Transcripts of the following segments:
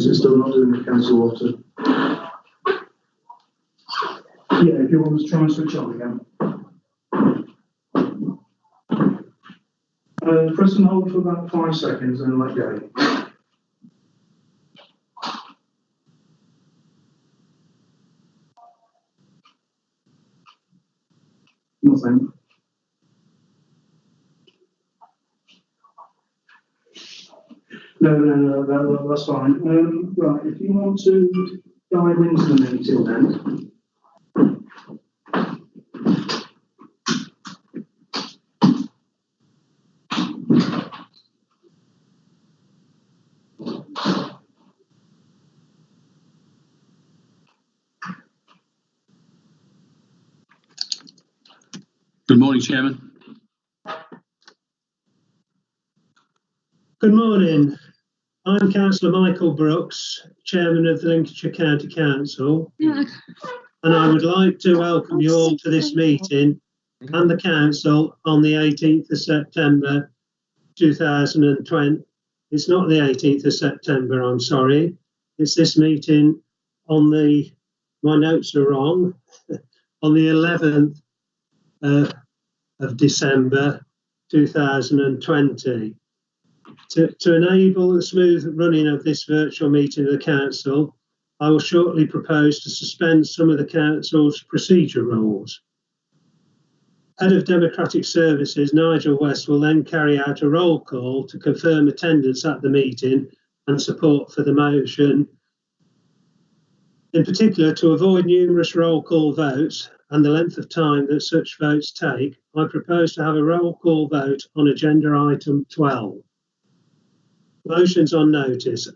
Is it still not doing the council water? Yeah, if you want to try and switch on again. Press and hold for about 5 seconds and let go. Nothing. No, that's fine. Right, if you want to dive into the meeting then. Good morning, Chairman. Good morning. I'm Councillor Michael Brooks, Chairman of the Lincolnshire County Council, and I would like to welcome you all to this meeting and the Council on the 18th of September 2020. It's not the 18th of September, I'm sorry. It's this meeting on the, my notes are wrong, on the 11th of December 2020. To enable the smooth running of this virtual meeting of the Council, I will shortly propose to suspend some of the Council's procedure rules. Head of Democratic Services, Nigel West, will then carry out a roll call to confirm attendance at the meeting and support for the motion. In particular, to avoid numerous roll call votes and the length of time that such votes take, I propose to have a roll call vote on agenda item 12. Motions on notice.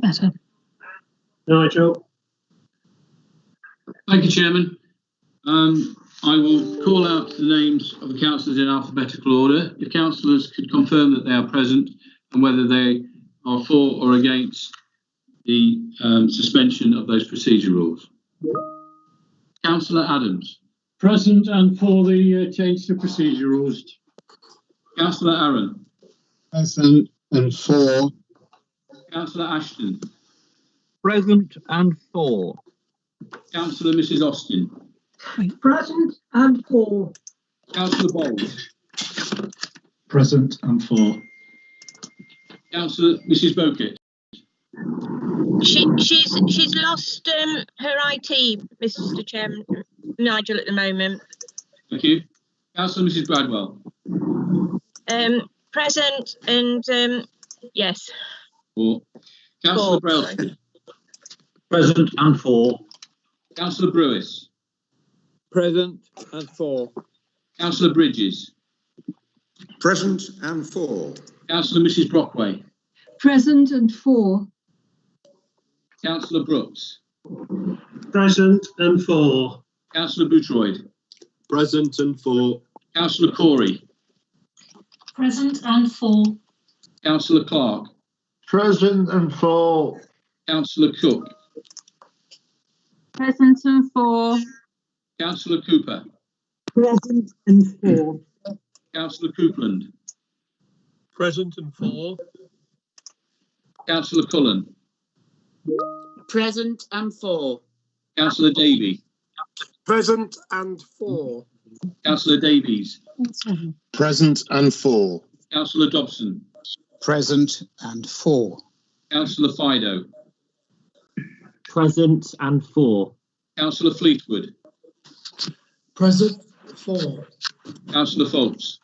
Better. Nigel. Thank you, Chairman. I will call out the names of the councillors in alphabetical order. If councillors could confirm that they are present and whether they are for or against the suspension of those procedure rules. Councillor Adams. Present and for the change to procedure rules. Councillor Aaron. Present and for. Councillor Ashton. Present and for. Councillor Mrs Austin. Present and for. Councillor Bowles. Present and for. Councillor Mrs Bowkett. She's lost her IT, Mr. Chairman, Nigel, at the moment. Thank you. Councillor Mrs Bradwell. Present and yes. For. Councillor For, Brailsford. Present and for. Councillor Brewis. Present and for. Councillor Bridges. Present and for. Councillor Mrs Brockway. Present and 4. Councillor Brooks. Present and 4. Councillor Boothroyd. Present and 4. Councillor Corey. Present and 4. Councillor Clark. Present and 4. Councillor Cook. Present and 4. Councillor Cooper. Present and 4. Councillor Coupland. Present and 4. Councillor Cullen. Present and 4. Councillor Davey. Present and 4. Councillor Davies. Present and 4. Councillor Dobson. Present and 4. Councillor Fido. Present and 4. Councillor Fleetwood. Present 4. Councillor Foltz.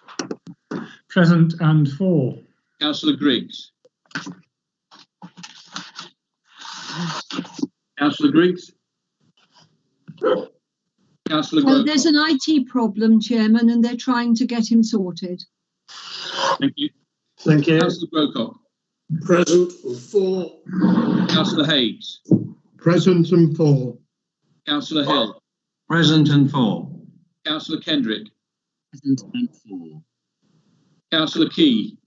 Present and 4. Councillor Griggs. Councillor Griggs. Councillor Well, Grove. there's an IT problem, Chairman, and they're trying to get him sorted. Thank you. Thank you. Councillor Grocock. Present and 4. Councillor Hayes. Present and 4. Councillor Hill. Present and 4. Councillor Kendrick. Present and 4. Councillor Key.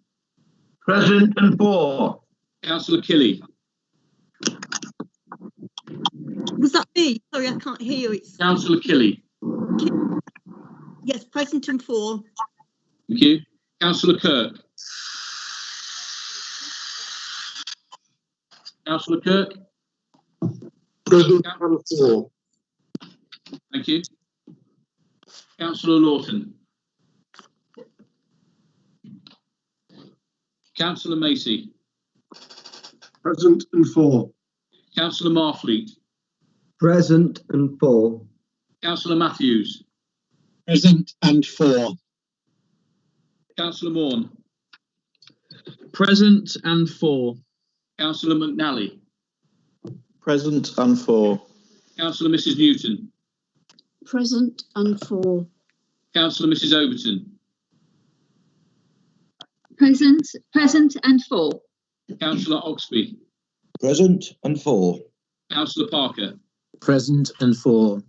Present and 4. Councillor Killy. Was that me? Sorry, I can't hear you. It's Councillor Killy. yes, present and 4. Thank you. Councillor Kirk. Councillor Kirk. Present and 4. Thank you. Councillor Lawton. Councillor Macy. Present and 4. Councillor Marfleet. Present and 4. Councillor Matthews. Present and 4. Councillor Morn. Present and 4. Councillor McNally. Present and 4. Councillor Mrs Newton. Present and 4. Councillor Mrs Overton. Present and 4. Councillor Oxby. Present and 4. Councillor Parker. Present and 4.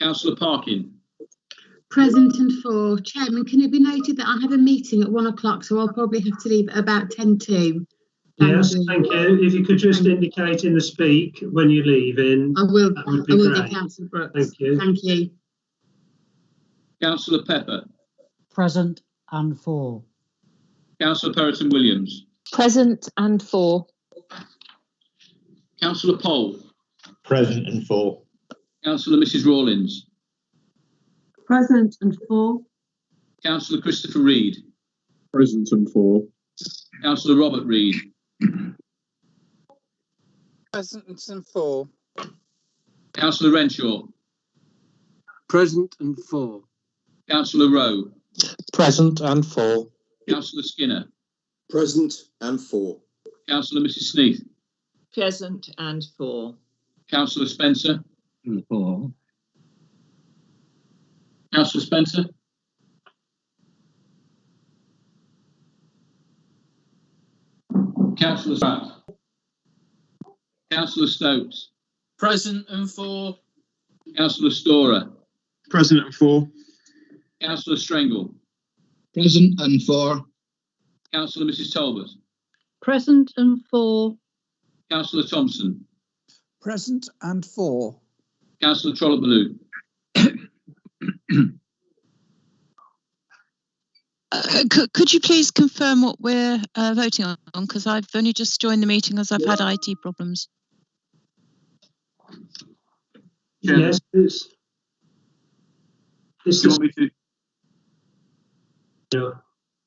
Councillor Parkin. Present and 4. Chairman, can it be noted that I have a meeting at 1 o'clock, so I'll probably have to leave at about 10:02. Yes, thank you. If you could just indicate in the speak when you're leaving. I will. That would I be will great. do, Councillor Brooks. Thank you. Thank you. Councillor Pepper. Present and 4. Councillor Perrotton Williams. Present and 4. Councillor Pole. Present and 4. Councillor Mrs Rawlins. Present and 4. Councillor Christopher Reid. Present and 4. Councillor Robert Reid. Present and 4. Councillor Renshaw. Present and 4. Councillor Rowe. Present and 4. Councillor Skinner. Present and 4. Councillor Mrs Sneath. Present and 4. Councillor Spencer. And 4. Councillor Spencer. Councillor Spratt. Councillor Stokes. Present and 4. Councillor Storer. Present and 4. Councillor Strengle. Present and 4. Councillor Mrs Talbot. Present and 4. Councillor Thompson. Present and 4. Councillor Trollobaloo. Could you please confirm what we're voting on? Because I've only just joined the meeting as I've had IT problems. Chairman, Yes, it's do you want me to?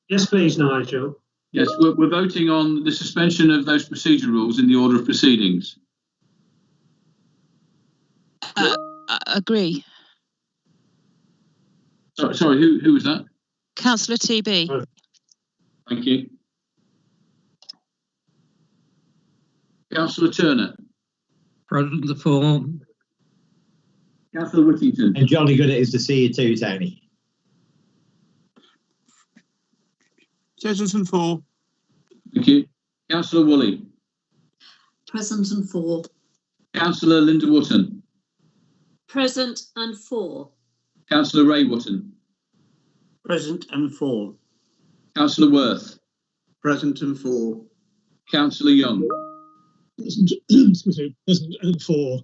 yes, please, Nigel. Yes, we're voting on the suspension of those procedure rules in the order of proceedings. Agree. Sorry, who was that? Councillor TB. Thank you. Councillor Turner. Present and 4. Councillor Whittington. And jolly good it is to see you too, Tony. Present and 4. Thank you. Councillor Woolley. Present and 4. Councillor Linda Wotton. Present and 4. Councillor Ray Wotton. Present and 4. Councillor Worth. Present and 4. Councillor Young. Present and 4.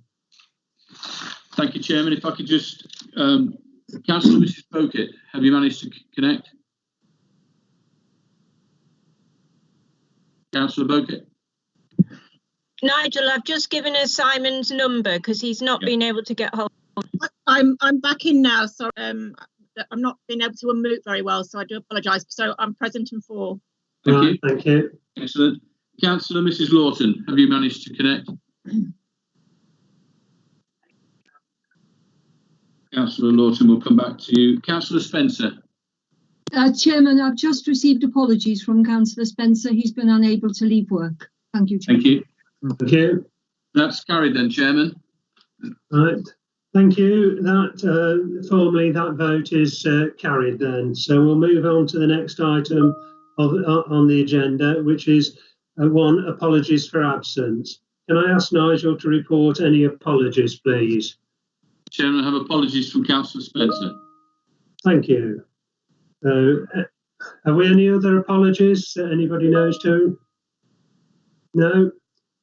Thank you, Chairman. If I could just, Councillor Mrs. Bokett, have you managed to connect? Councillor Bokett. Nigel, I've just given her Simon's number because he's not been able to get hold. I'm back in now, so I'm not being able to unmute very well, so I do apologise. So I'm present and 4. Thank you. Thank you. Excellent. Councillor Mrs. Lawton, have you managed to connect? Councillor Lawton, we'll come back to you. Councillor Spencer. Chairman, I've just received apologies from Councillor Spencer. He's been unable to leave work. Thank you, Chairman. Thank you. Thank you. That's carried then, Chairman. Right. Thank you. That formally that vote is carried then. So we'll move on to the next item on the agenda, which is 1, apologies for absence. Can I ask Nigel to report any apologies, please? Chairman, I have apologies from Councillor Spencer. Thank you. Have we any other apologies that anybody knows to? No?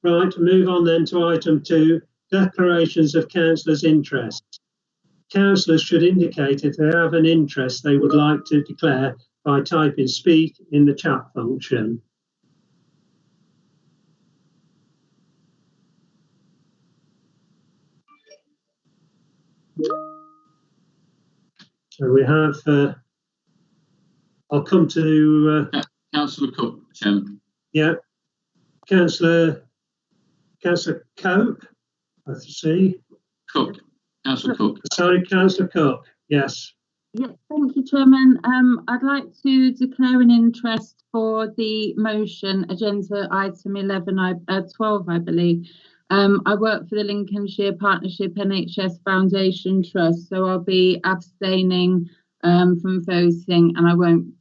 Right, move on then to item 2, declarations of councillors' interests. Councillors should indicate if they have an interest they would like to declare by typing speak in the chat function. So we have, I'll come to... Councillor Cook, Chairman. Yeah, Councillor Cope, I see. Cook, Councillor Cook. Sorry, Councillor Cook, yes. Yeah, thank you, Chairman. I'd like to declare an interest for the motion agenda item 12, I believe. I work for the Lincolnshire Partnership NHS Foundation Trust, so I'll be abstaining from voting and I won't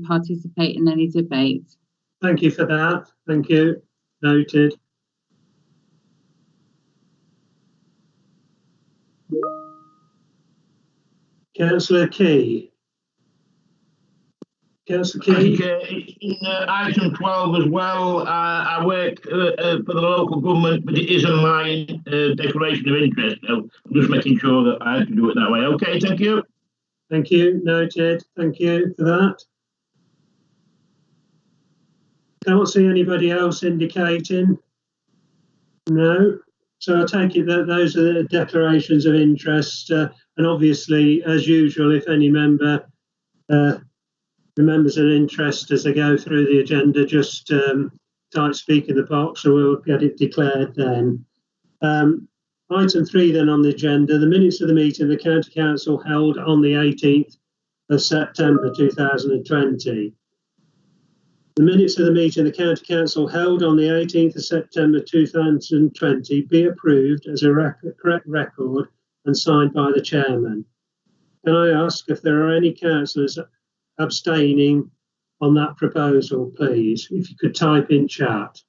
participate in any debate. Thank you for that. Thank you. Noted. Councillor Key. Councillor Key. In item 12 as well, I work for the local government, but it is an online declaration of interest. So I'm just making sure that I have to do it that way. Okay, thank you. Thank you. Noted. Thank you for that. Can't see anybody else indicating. No. So I take it that those are the declarations of interest. And obviously, as usual, if any member remembers an interest as they go through the agenda, just type speak in the box and we'll get it declared then. Item 3 then on the agenda, the minutes of the meeting of the County Council held on the 18th of September 2020. The minutes of the meeting of the County Council held on the 18th of September 2020 be approved as a correct record and signed by the Chairman. Can I ask if there are any councillors abstaining on that proposal, please? If you could type in chat,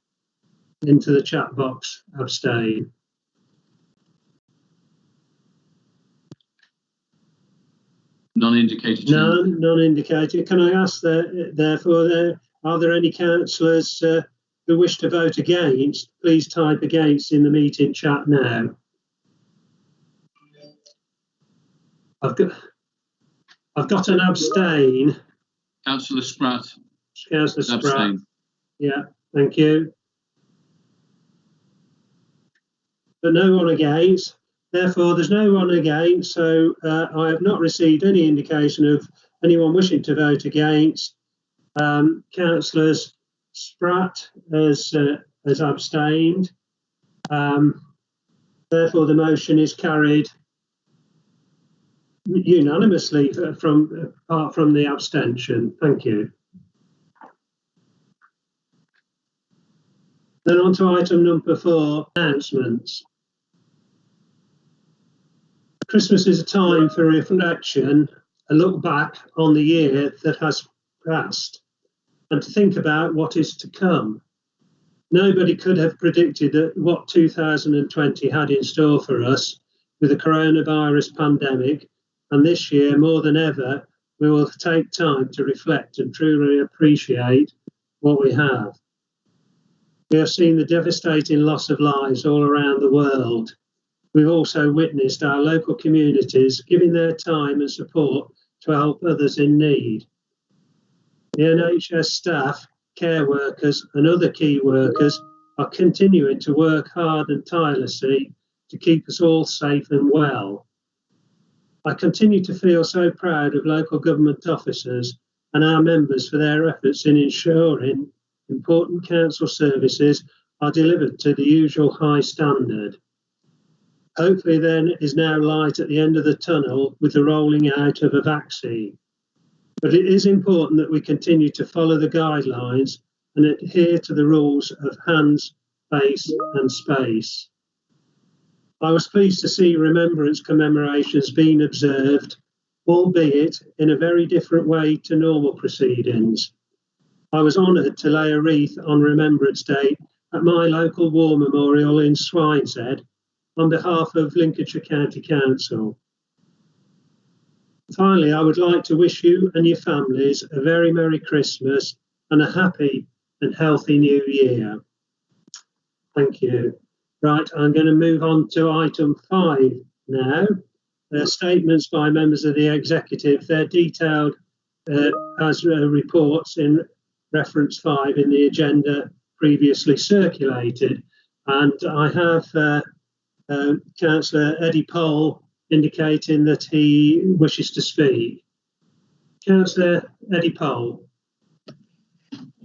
into the chat box, abstain. None indicated. None indicated. Can I ask therefore, are there any councillors who wish to vote against? Please type against in the meeting chat now. I've got an abstain. Councillor Spratt. Councillor Spratt. Abstain. Yeah, thank you. But no one against. Therefore, there's no one against, so I have not received any indication of anyone wishing to vote against. Councillors Spratt has abstained. Therefore, the motion is carried unanimously apart from the abstention. Thank you. Then on to item number 4, announcements. Christmas is a time for reflection, a look back on the year that has passed, and to think about what is to come. Nobody could have predicted that what 2020 had in store for us with the coronavirus pandemic, and this year, more than ever, we will take time to reflect and truly appreciate what we have. We have seen the devastating loss of lives all around the world. We've also witnessed our local communities giving their time and support to help others in need. The NHS staff, care workers and other key workers are continuing to work hard and tirelessly to keep us all safe and well. I continue to feel so proud of local government officers and our members for their efforts in ensuring important council services are delivered to the usual high standard. Hopefully there is now light at the end of the tunnel with the rolling out of a vaccine. But it is important that we continue to follow the guidelines and adhere to the rules of hands, face and space. I was pleased to see remembrance commemorations being observed, albeit in a very different way to normal proceedings. I was honoured to lay a wreath on Remembrance Day at my local war memorial in Swineshead on behalf of Lincolnshire County Council. Finally, I would like to wish you and your families a very Merry Christmas and a happy and healthy New Year. Thank you. Right, I'm going to move on to item 5 now. Statements by members of the executive. They're detailed as reports in reference 5 in the agenda previously circulated. And I have Councillor Eddie Pole indicating that he wishes to speak. Councillor Eddie Pole.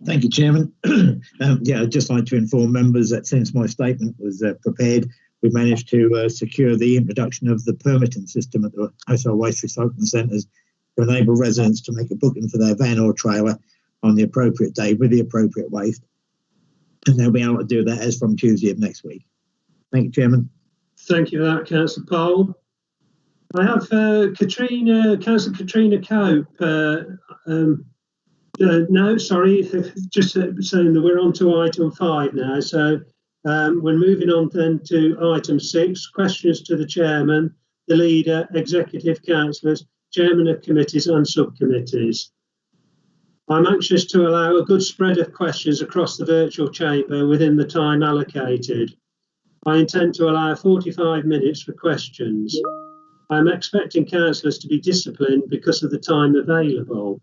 Thank you, Chairman. I'd just like to inform members that since my statement was prepared, we managed to secure the introduction of the permitting system at the household waste recycling centres to enable residents to make a booking for their van or trailer on the appropriate day with the appropriate waste. And they'll be able to do that as from Tuesday of next week. Thank you, Chairman. Thank you for that, Councillor Pole. I have Councillor Katrina Cope. No, sorry, just saying that we're on to item 5 now. So we're moving on then to item 6, questions to the chairman, the leader, executive councillors, chairman of committees and subcommittees. I'm anxious to allow a good spread of questions across the virtual chamber within the time allocated. I intend to allow 45 minutes for questions. I'm expecting councillors to be disciplined because of the time available.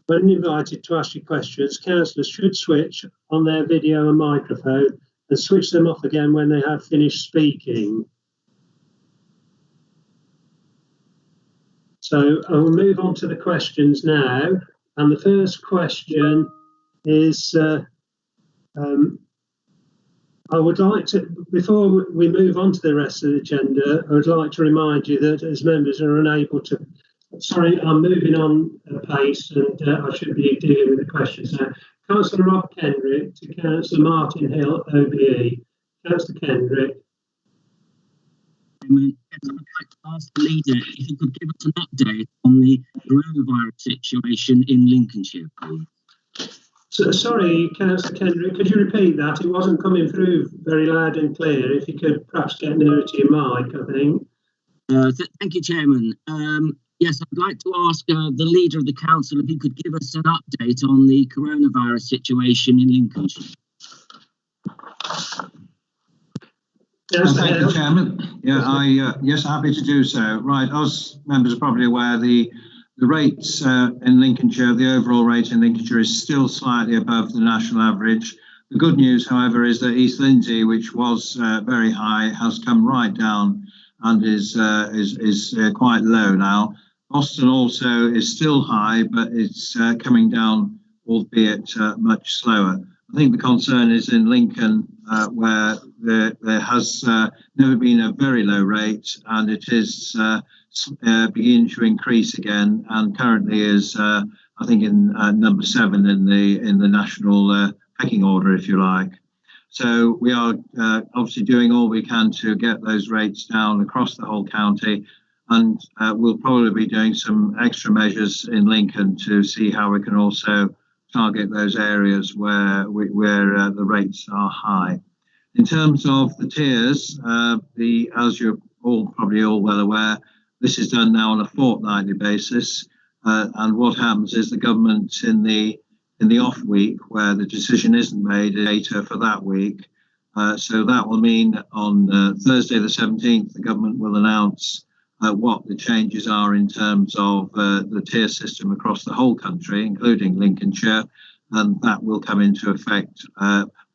When invited to ask you questions, councillors should switch on their video and microphone and switch them off again when they have finished speaking. So I'll move on to the questions now. And the first question is, I would like to, before we move on to the rest of the agenda, I would like to remind you that as members are unable to, sorry, I'm moving on pace and I should be dealing with the questions now. Councillor Rob Kendrick to Councillor Martin Hill, OBE. Councillor Kendrick. I'd like to ask the leader if he could give us an update on the coronavirus situation in Lincolnshire, please. So, sorry, Councillor Kendrick, could you repeat that? It wasn't coming through very loud and clear. If you could perhaps get nearer to your mic, I think. Thank you, Chairman. Yes, I'd like to ask the leader of the council if he could give us an update on the coronavirus situation in Lincolnshire. Thank you, Chairman. Yes, happy to do so. Right, as members are probably aware, the rates in Lincolnshire, the overall rate in Lincolnshire is still slightly above the national average. The good news, however, is that East Lindsey, which was very high, has come right down and is quite low now. Boston also is still high, but it's coming down, albeit much slower. I think the concern is in Lincoln, where there has never been a very low rate, and it is beginning to increase again, and currently is, I think, in number 7 in the national pecking order, if you like. So we are obviously doing all we can to get those rates down across the whole county, and we'll probably be doing some extra measures in Lincoln to see how we can also target those areas where the rates are high. In terms of the tiers, as you're probably all well aware, this is done now on a fortnightly basis, and what happens is the government in the off week where the decision isn't made later for that week. So that will mean on Thursday the 17th, the government will announce what the changes are in terms of the tier system across the whole country, including Lincolnshire, and that will come into effect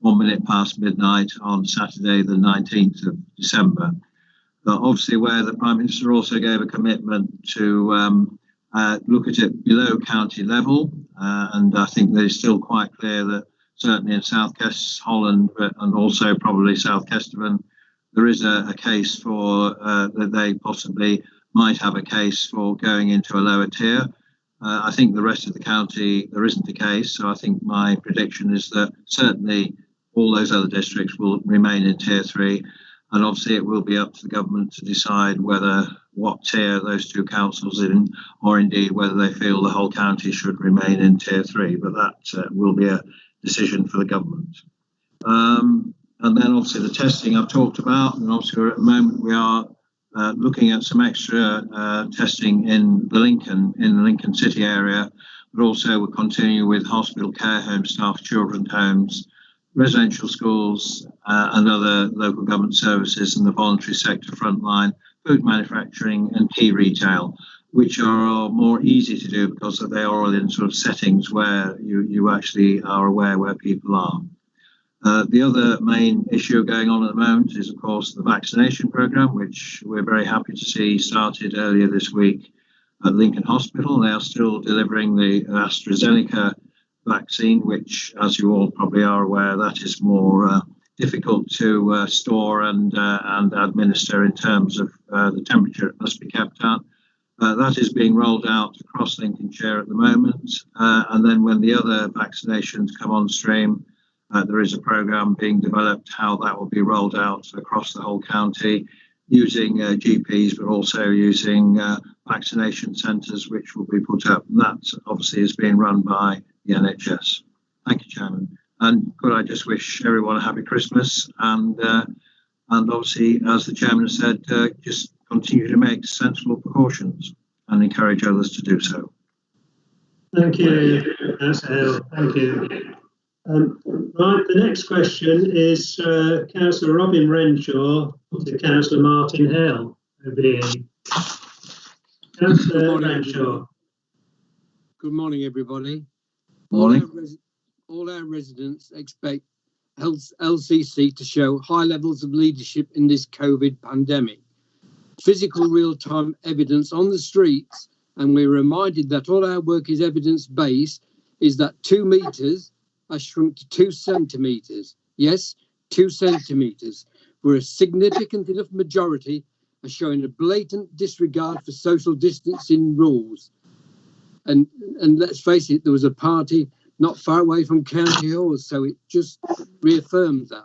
1 minute past midnight on Saturday the 19th of December. Obviously, where the Prime Minister also gave a commitment to look at it below county level, and I think that it's still quite clear that certainly in South West Holland and also probably South Kesteven, there is a case for that they possibly might have a case for going into a lower tier. I think the rest of the county, there isn't a case. So I think my prediction is that certainly all those other districts will remain in tier 3. And obviously it will be up to the government to decide what tier those two councils in, or indeed whether they feel the whole county should remain in tier 3. But that will be a decision for the government. And then obviously the testing I've talked about, and obviously at the moment we are looking at some extra testing in the Lincoln City area, but also we'll continue with hospital, care home staff, children's homes, residential schools and other local government services in the voluntary sector frontline, food manufacturing and key retail, which are more easy to do because they are all in sort of settings where you actually are aware where people are. The other main issue going on at the moment is, of course, the vaccination programme, which we're very happy to see started earlier this week at Lincoln Hospital. They are still delivering the AstraZeneca vaccine, which, as you all probably are aware, that is more difficult to store and administer in terms of the temperature it must be kept at. That is being rolled out across Lincolnshire at the moment. And then when the other vaccinations come on stream, there is a programme being developed how that will be rolled out across the whole county using GPs, but also using vaccination centres, which will be put up. And that obviously is being run by the NHS. Thank you, Chairman. And could I just wish everyone a happy Christmas and obviously, as the Chairman said, just continue to make sensible precautions and encourage others to do so. Thank you, Councillor Hill. Thank you. Right, the next question is Councillor Robin Renshaw to Councillor Martin Hill. Over here. Councillor Renshaw. Good morning, everybody. Morning. All our residents expect LCC to show high levels of leadership in this COVID pandemic. Physical real-time evidence on the streets, and we're reminded that all our work is evidence-based, is that 2 metres has shrunk to 2 centimetres. Yes, 2 centimetres, where a significant enough majority are showing a blatant disregard for social distancing rules. And let's face it, there was a party not far away from County Hall, so it just reaffirms that.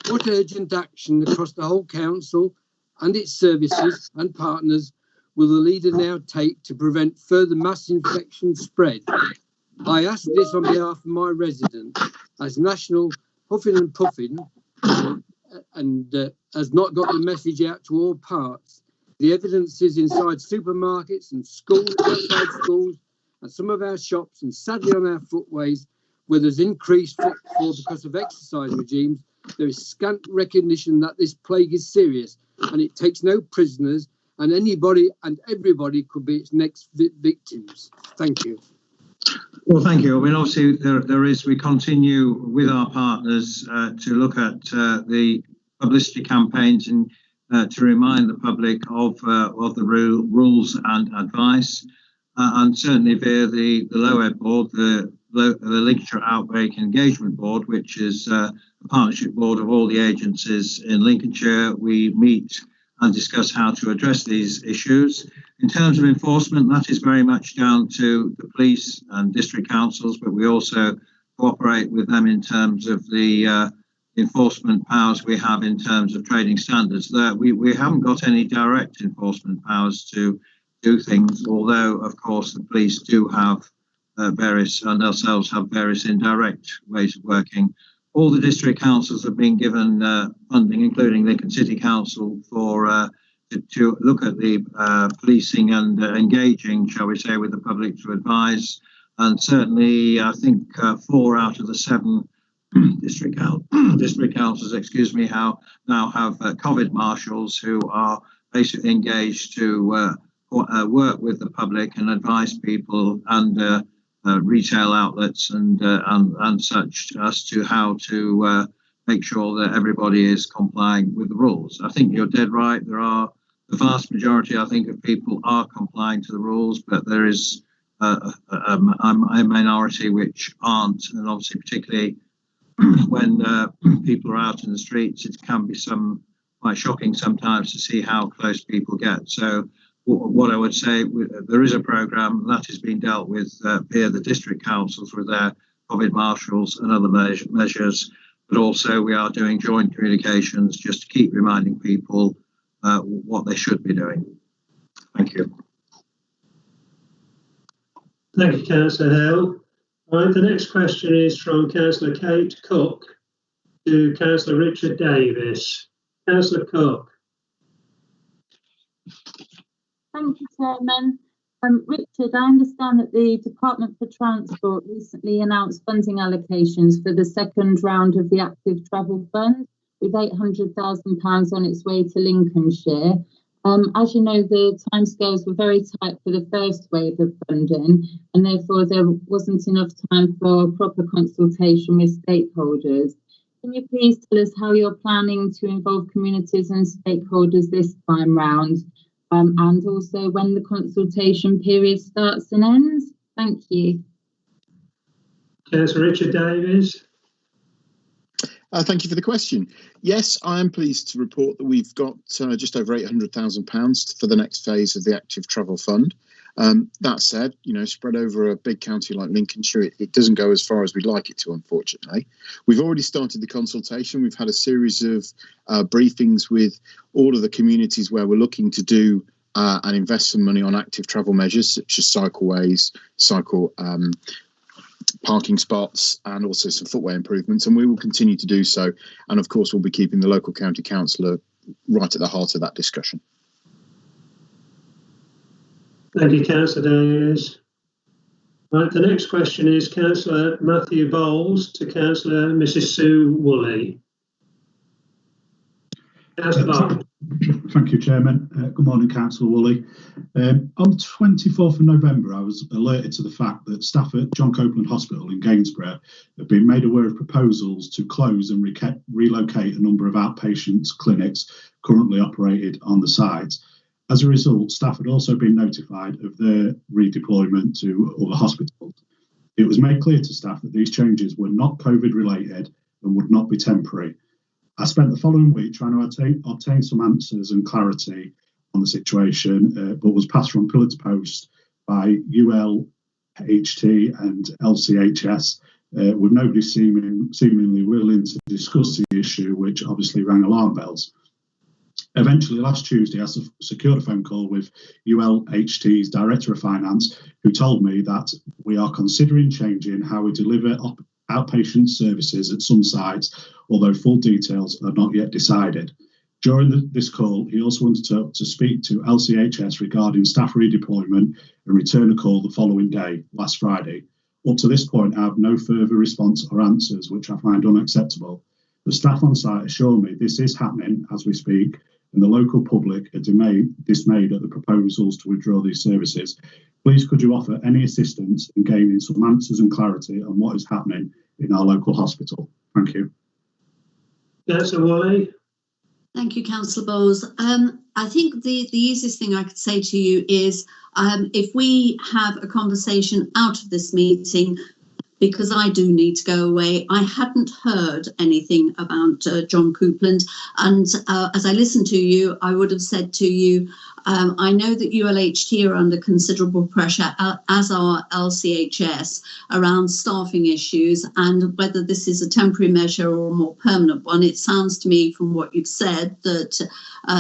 What urgent action across the whole council and its services and partners will the leader now take to prevent further mass infection spread? I ask this on behalf of my residents, as national huffing and puffing and has not got the message out to all parts. The evidence is inside supermarkets and schools, outside schools, and some of our shops, and sadly on our footways, where there's increased footfall because of exercise regimes. There is scant recognition that this plague is serious, and it takes no prisoners, and anybody and everybody could be its next victims. Thank you. Well, thank you. I mean, obviously, we continue with our partners to look at the publicity campaigns and to remind the public of the rules and advice. And certainly via the LOED board, the Lincolnshire Outbreak Engagement Board, which is a partnership board of all the agencies in Lincolnshire, we meet and discuss how to address these issues. In terms of enforcement, that is very much down to the police and district councils, but we also cooperate with them in terms of the enforcement powers we have in terms of trading standards. We haven't got any direct enforcement powers to do things, although, of course, the police do have various, and ourselves have various indirect ways of working. All the district councils have been given funding, including Lincoln City Council, for to look at the policing and engaging, shall we say, with the public to advise. And certainly, I think 4 out of the 7 district councils, now have COVID marshals who are basically engaged to work with the public and advise people and retail outlets and such as to how to make sure that everybody is complying with the rules. I think you're dead right. There are the vast majority, I think, of people are complying to the rules, but there is a minority which aren't, and obviously particularly when people are out in the streets, it can be quite shocking sometimes to see how close people get. So what I would say, there is a programme that is being dealt with via the district councils with their COVID marshals and other measures, but also we are doing joint communications just to keep reminding people what they should be doing. Thank you. Thank you, Councillor Hill. Right, the next question is from Councillor Kate Cook to Councillor Richard Davis. Councillor Cook. Thank you, Chairman. Richard, I understand that the Department for Transport recently announced funding allocations for the second round of the Active Travel Fund, with £800,000 on its way to Lincolnshire. As you know, the timescales were very tight for the first wave of funding, and therefore there wasn't enough time for proper consultation with stakeholders. Can you please tell us how you're planning to involve communities and stakeholders this time round, and also when the consultation period starts and ends? Thank you. Councillor Richard Davies. Thank you for the question. Yes, I am pleased to report that we've got just over £800,000 for the next phase of the Active Travel Fund. That said, spread over a big county like Lincolnshire, it doesn't go as far as we'd like it to, unfortunately. We've already started the consultation. We've had a series of briefings with all of the communities where we're looking to do and invest some money on active travel measures, such as cycleways, parking spots, and also some footway improvements, and we will continue to do so. And of course, we'll be keeping the local county councillor right at the heart of that discussion. Thank you, Councillor Davies. Right, the next question is Councillor Matthew Bowles to Councillor Mrs. Sue Woolley. Councillor Bowles. Thank you, Chairman. Good morning, Councillor Woolley. On the 24th of November, I was alerted to the fact that staff at John Copeland Hospital in Gainsborough have been made aware of proposals to close and relocate a number of outpatient clinics currently operated on the site. As a result, staff had also been notified of their redeployment to other hospitals. It was made clear to staff that these changes were not COVID related and would not be temporary. I spent the following week trying to obtain some answers and clarity on the situation, but was passed from pillar to post by ULHT and LCHS, with nobody seemingly willing to discuss the issue, which obviously rang alarm bells. Eventually, last Tuesday, I secured a phone call with ULHT's Director of Finance, who told me that we are considering changing how we deliver outpatient services at some sites, although full details are not yet decided. During this call, he also wanted to speak to LCHS regarding staff redeployment and return a call the following day, last Friday. Up to this point, I have no further response or answers, which I find unacceptable. The staff on site assure me this is happening as we speak, and the local public are dismayed at the proposals to withdraw these services. Please could you offer any assistance in gaining some answers and clarity on what is happening in our local hospital? Thank you. Councillor Woolley. Thank you, Councillor Bowles. I think the easiest thing I could say to you is if we have a conversation out of this meeting, because I do need to go away. I hadn't heard anything about John Copeland, and as I listened to you, I would have said to you, I know that ULHT are under considerable pressure, as are LCHS, around staffing issues and whether this is a temporary measure or a more permanent one. It sounds to me from what you've said that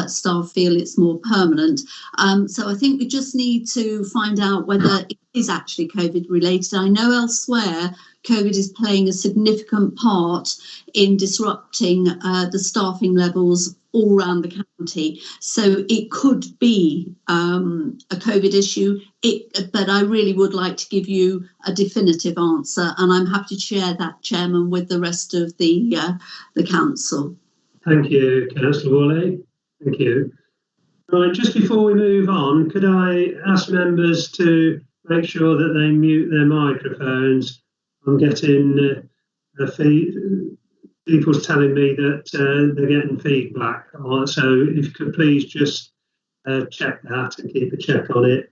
staff feel it's more permanent. So I think we just need to find out whether it is actually COVID related. I know elsewhere COVID is playing a significant part in disrupting the staffing levels all around the county. So it could be a COVID issue, but I really would like to give you a definitive answer, and I'm happy to share that, Chairman, with the rest of the council. Thank you, Councillor Woolley. Thank you. Right, just before we move on, could I ask members to make sure that they mute their microphones? I'm getting people's telling me that they're getting feedback. So if you could please just check that and keep a check on it.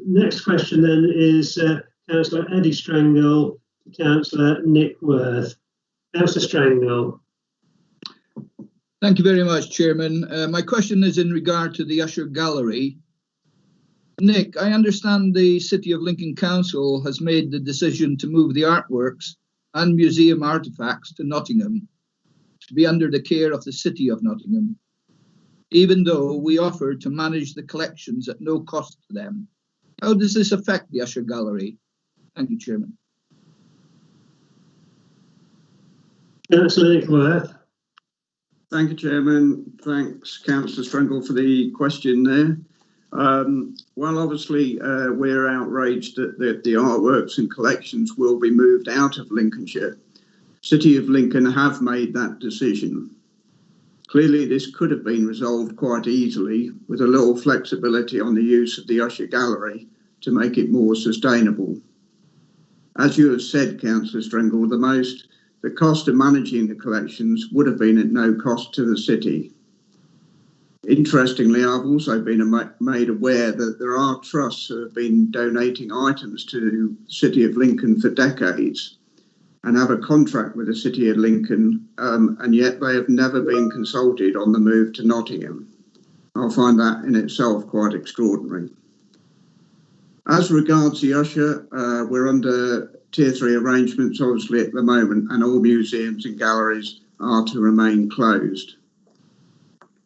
Next question then is Councillor Eddie Strangle to Councillor Nick Worth. Councillor Strangle. Thank you very much, Chairman. My question is in regard to the Usher Gallery. Nick, I understand the City of Lincoln Council has made the decision to move the artworks and museum artefacts to Nottingham to be under the care of the City of Nottingham, even though we offer to manage the collections at no cost to them. How does this affect the Usher Gallery? Thank you, Chairman. Councillor Nick Worth. Thank you, Chairman. Thanks, Councillor Strangle, for the question there. Well, obviously, we're outraged that the artworks and collections will be moved out of Lincolnshire. City of Lincoln have made that decision. Clearly, this could have been resolved quite easily with a little flexibility on the use of the Usher Gallery to make it more sustainable. As you have said, Councillor Strangle, the cost of managing the collections would have been at no cost to the city. Interestingly, I've also been made aware that there are trusts who have been donating items to the City of Lincoln for decades and have a contract with the City of Lincoln, and yet they have never been consulted on the move to Nottingham. I find that in itself quite extraordinary. As regards the Usher, we're under Tier 3 arrangements, obviously, at the moment, and all museums and galleries are to remain closed.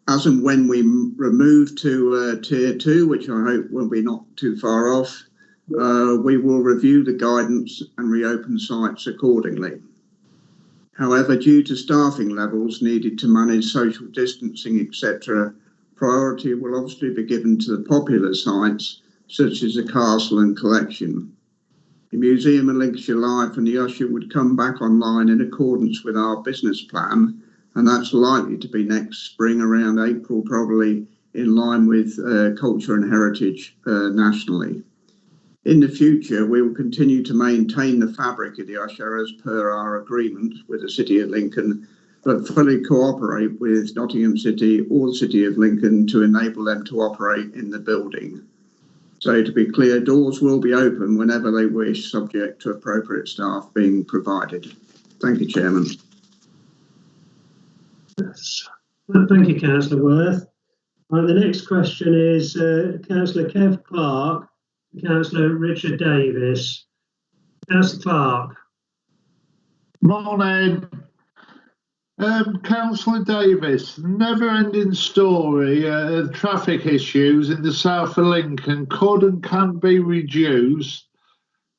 As and when we remove to Tier 2, which I hope will be not too far off, we will review the guidance and reopen sites accordingly. However, due to staffing levels needed to manage social distancing, etc., priority will obviously be given to the popular sites, such as the castle and collection. The Museum of Lincolnshire Life and the Usher would come back online in accordance with our business plan, and that's likely to be next spring, around April, probably in line with culture and heritage nationally. In the future, we will continue to maintain the fabric of the Usher as per our agreement with the City of Lincoln, but fully cooperate with Nottingham City or the City of Lincoln to enable them to operate in the building. So to be clear, doors will be open whenever they wish, subject to appropriate staff being provided. Thank you, Chairman. Thank you, Councillor Worth. Right, the next question is Councillor Kev Clark, Councillor Richard Davis. Councillor Clark. Morning. Councillor Davis, never-ending story of traffic issues in the south of Lincoln could and can be reduced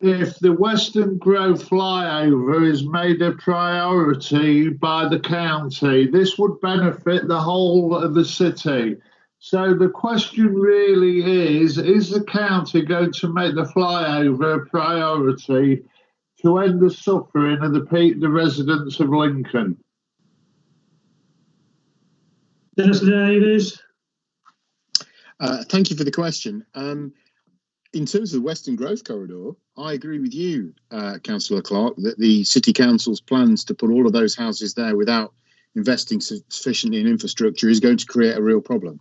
if the Western Grove flyover is made a priority by the county. This would benefit the whole of the city. So the question really is the county going to make the flyover a priority to end the suffering of the residents of Lincoln? Councillor Davis. Thank you for the question. In terms of the Western Growth Corridor, I agree with you, Councillor Clark, that the City Council's plans to put all of those houses there without investing sufficiently in infrastructure is going to create a real problem.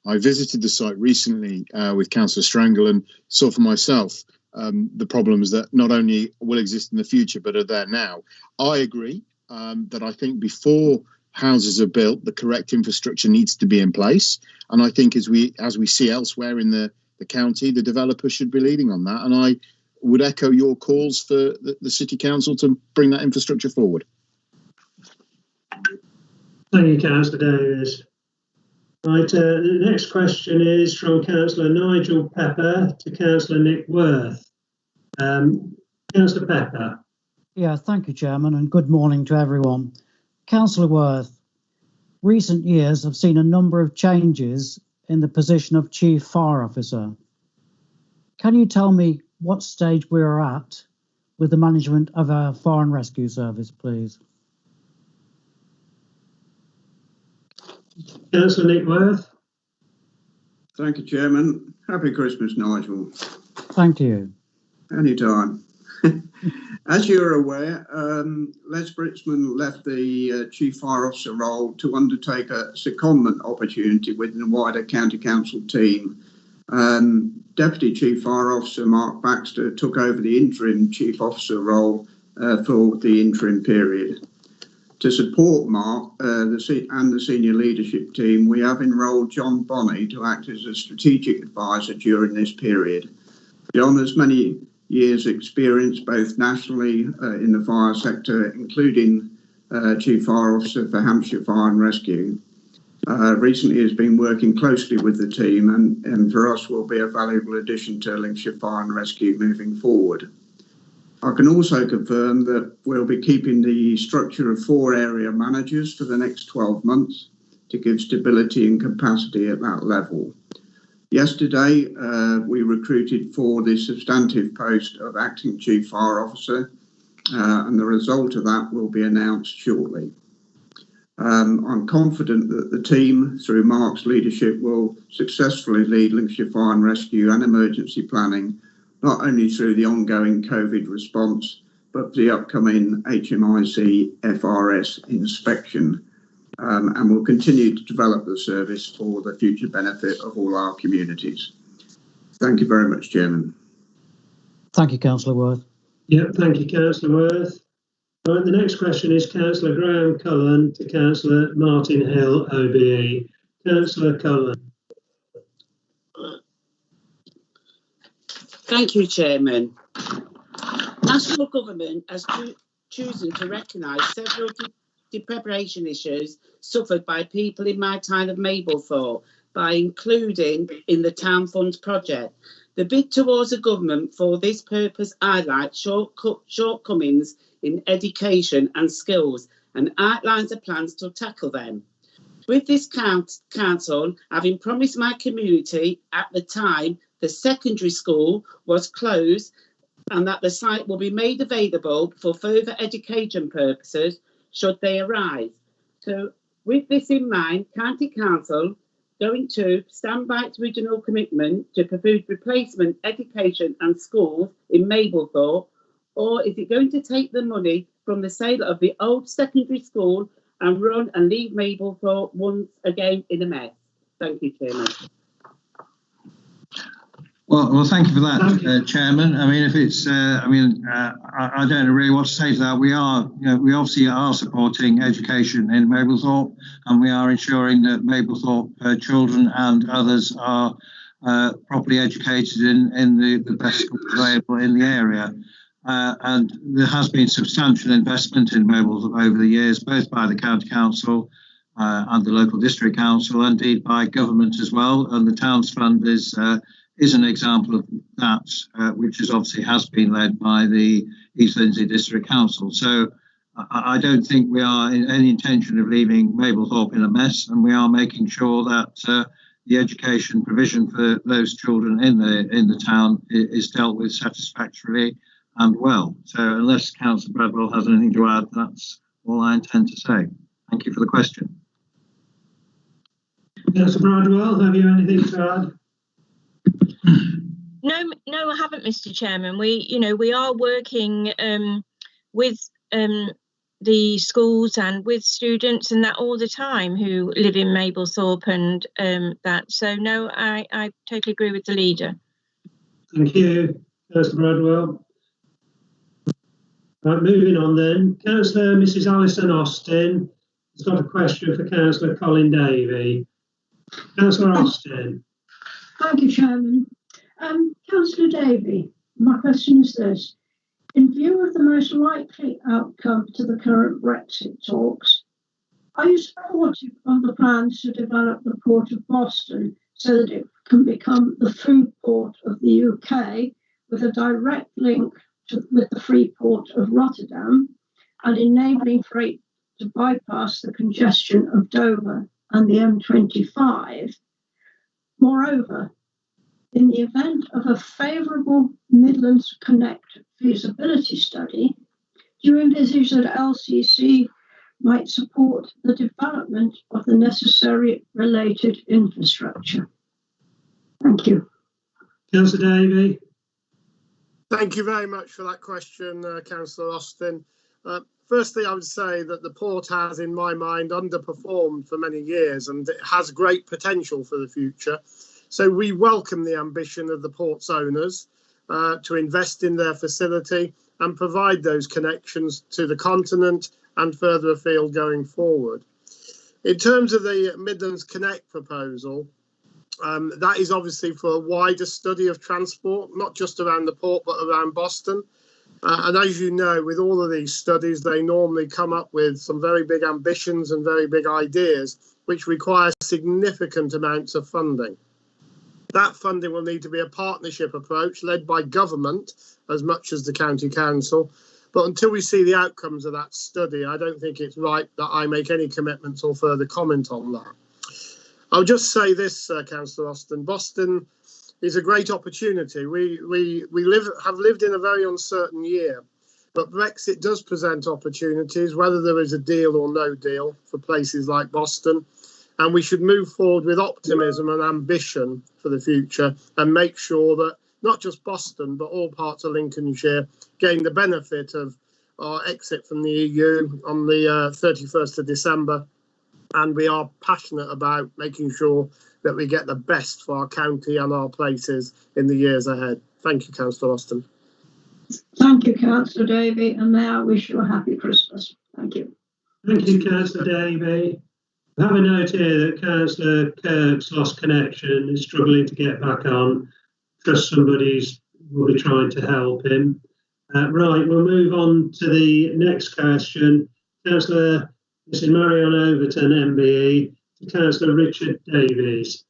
I visited the site recently with Councillor Strangle and saw for myself the problems that not only will exist in the future but are there now. I agree that I think before houses are built, the correct infrastructure needs to be in place. And I think as we see elsewhere in the county, the developer should be leading on that. And I would echo your calls for the City Council to bring that infrastructure forward. Thank you, Councillor Davies. Right, the next question is from Councillor Nigel Pepper to Councillor Nick Worth. Councillor Pepper. Yeah, thank you, Chairman, and good morning to everyone. Councillor Worth, recent years have seen a number of changes in the position of Chief Fire Officer. Can you tell me what stage we are at with the management of our Fire and Rescue Service, please? Councillor Nick Worth. Thank you, Chairman. Happy Christmas, Nigel. Thank you. Anytime. As you're aware, Les Britsman left the Chief Fire Officer role to undertake a secondment opportunity within the wider County Council team. Deputy Chief Fire Officer Mark Baxter took over the interim Chief Officer role for the interim period. To support Mark and the senior leadership team, we have enrolled John Bonney to act as a strategic advisor during this period. John has many years' experience both nationally in the fire sector, including Chief Fire Officer for Hampshire Fire and Rescue. Recently has been working closely with the team and for us will be a valuable addition to Lincolnshire Fire and Rescue moving forward. I can also confirm that we'll be keeping the structure of 4 area managers for the next 12 months to give stability and capacity at that level. Yesterday, we recruited for the substantive post of Acting Chief Fire Officer, and the result of that will be announced shortly. I'm confident that the team, through Mark's leadership, will successfully lead Lincolnshire Fire and Rescue and emergency planning, not only through the ongoing COVID response, but the upcoming HMIC FRS inspection, and will continue to develop the service for the future benefit of all our communities. Thank you very much, Chairman. Thank you, Councillor Worth. Yeah, thank you, Councillor Worth. Right, the next question is Councillor Graham Cullen to Councillor Martin Hill, OBE. Councillor Cullen. Thank you, Chairman. National Government has chosen to recognise several deprivation issues suffered by people in my town of Mablethorpe by including in the Town Funds project. The bid towards the government for this purpose highlights shortcomings in education and skills and outlines the plans to tackle them. With this council having promised my community at the time the secondary school was closed and that the site will be made available for further education purposes should they arise. So with this in mind, County Council going to stand by its original commitment to provide replacement education and schools in Mablethorpe, or is it going to take the money from the sale of the old secondary school and run and leave Mablethorpe once again in a mess? Thank you, Chairman. Well, thank you for that, Chairman. I mean, if it's, I don't know really what to say to that. We obviously are supporting education in Mablethorpe, and we are ensuring that Mablethorpe children and others are properly educated in the best schools available in the area. And there has been substantial investment in Mablethorpe over the years, both by the County Council and the local district council, indeed by government as well. And the Towns Fund is an example of that, which obviously has been led by the East Lindsey District Council. So I don't think we are in any intention of leaving Mablethorpe in a mess, and we are making sure that the education provision for those children in the town is dealt with satisfactorily and well. So unless Councillor Bradwell has anything to add, that's all I intend to say. Thank you for the question. Councillor Bradwell, have you anything to add? No, I haven't, Mr. Chairman. We are working with the schools and with students and that all the time who live in Mablethorpe and that. So no, I totally agree with the leader. Thank you, Councillor Bradwell. Right, moving on then. Councillor Mrs. Alison Austin, has got a question for Councillor Colin Davey. Councillor Austin. Thank you, Chairman. Councillor Davey, my question is this. In view of the most likely outcome to the current Brexit talks, are you supportive of the plans to develop the Port of Boston so that it can become the food port of the UK with a direct link with the free port of Rotterdam and enabling freight to bypass the congestion of Dover and the M25? Moreover, in the event of a favourable Midlands Connect feasibility study, do you envisage that LCC might support the development of the necessary related infrastructure? Thank you. Councillor Davey. Thank you very much for that question, Councillor Austin. Firstly, I would say that the port has, in my mind, underperformed for many years and it has great potential for the future. So we welcome the ambition of the port's owners to invest in their facility and provide those connections to the continent and further afield going forward. In terms of the Midlands Connect proposal, that is obviously for a wider study of transport, not just around the port, but around Boston. And as you know, with all of these studies, they normally come up with some very big ambitions and very big ideas, which require significant amounts of funding. That funding will need to be a partnership approach led by government as much as the county council. But until we see the outcomes of that study, I don't think it's right that I make any commitments or further comment on that. I'll just say this, Councillor Austin. Boston is a great opportunity. We have lived in a very uncertain year, but Brexit does present opportunities, whether there is a deal or no deal, for places like Boston. And we should move forward with optimism and ambition for the future and make sure that not just Boston, but all parts of Lincolnshire gain the benefit of our exit from the EU on the 31st of December. And we are passionate about making sure that we get the best for our county and our places in the years ahead. Thank you, Councillor Austin. Thank you, Councillor Davey, and may I wish you a happy Christmas. Thank you. Thank you, Councillor Davey. I have a note here that Councillor Kirk's lost connection and is struggling to get back on. Trust somebody will be trying to help him. Right, we'll move on to the next question. Councillor Mrs. Marion Overton, MBE, to Councillor Richard Davies.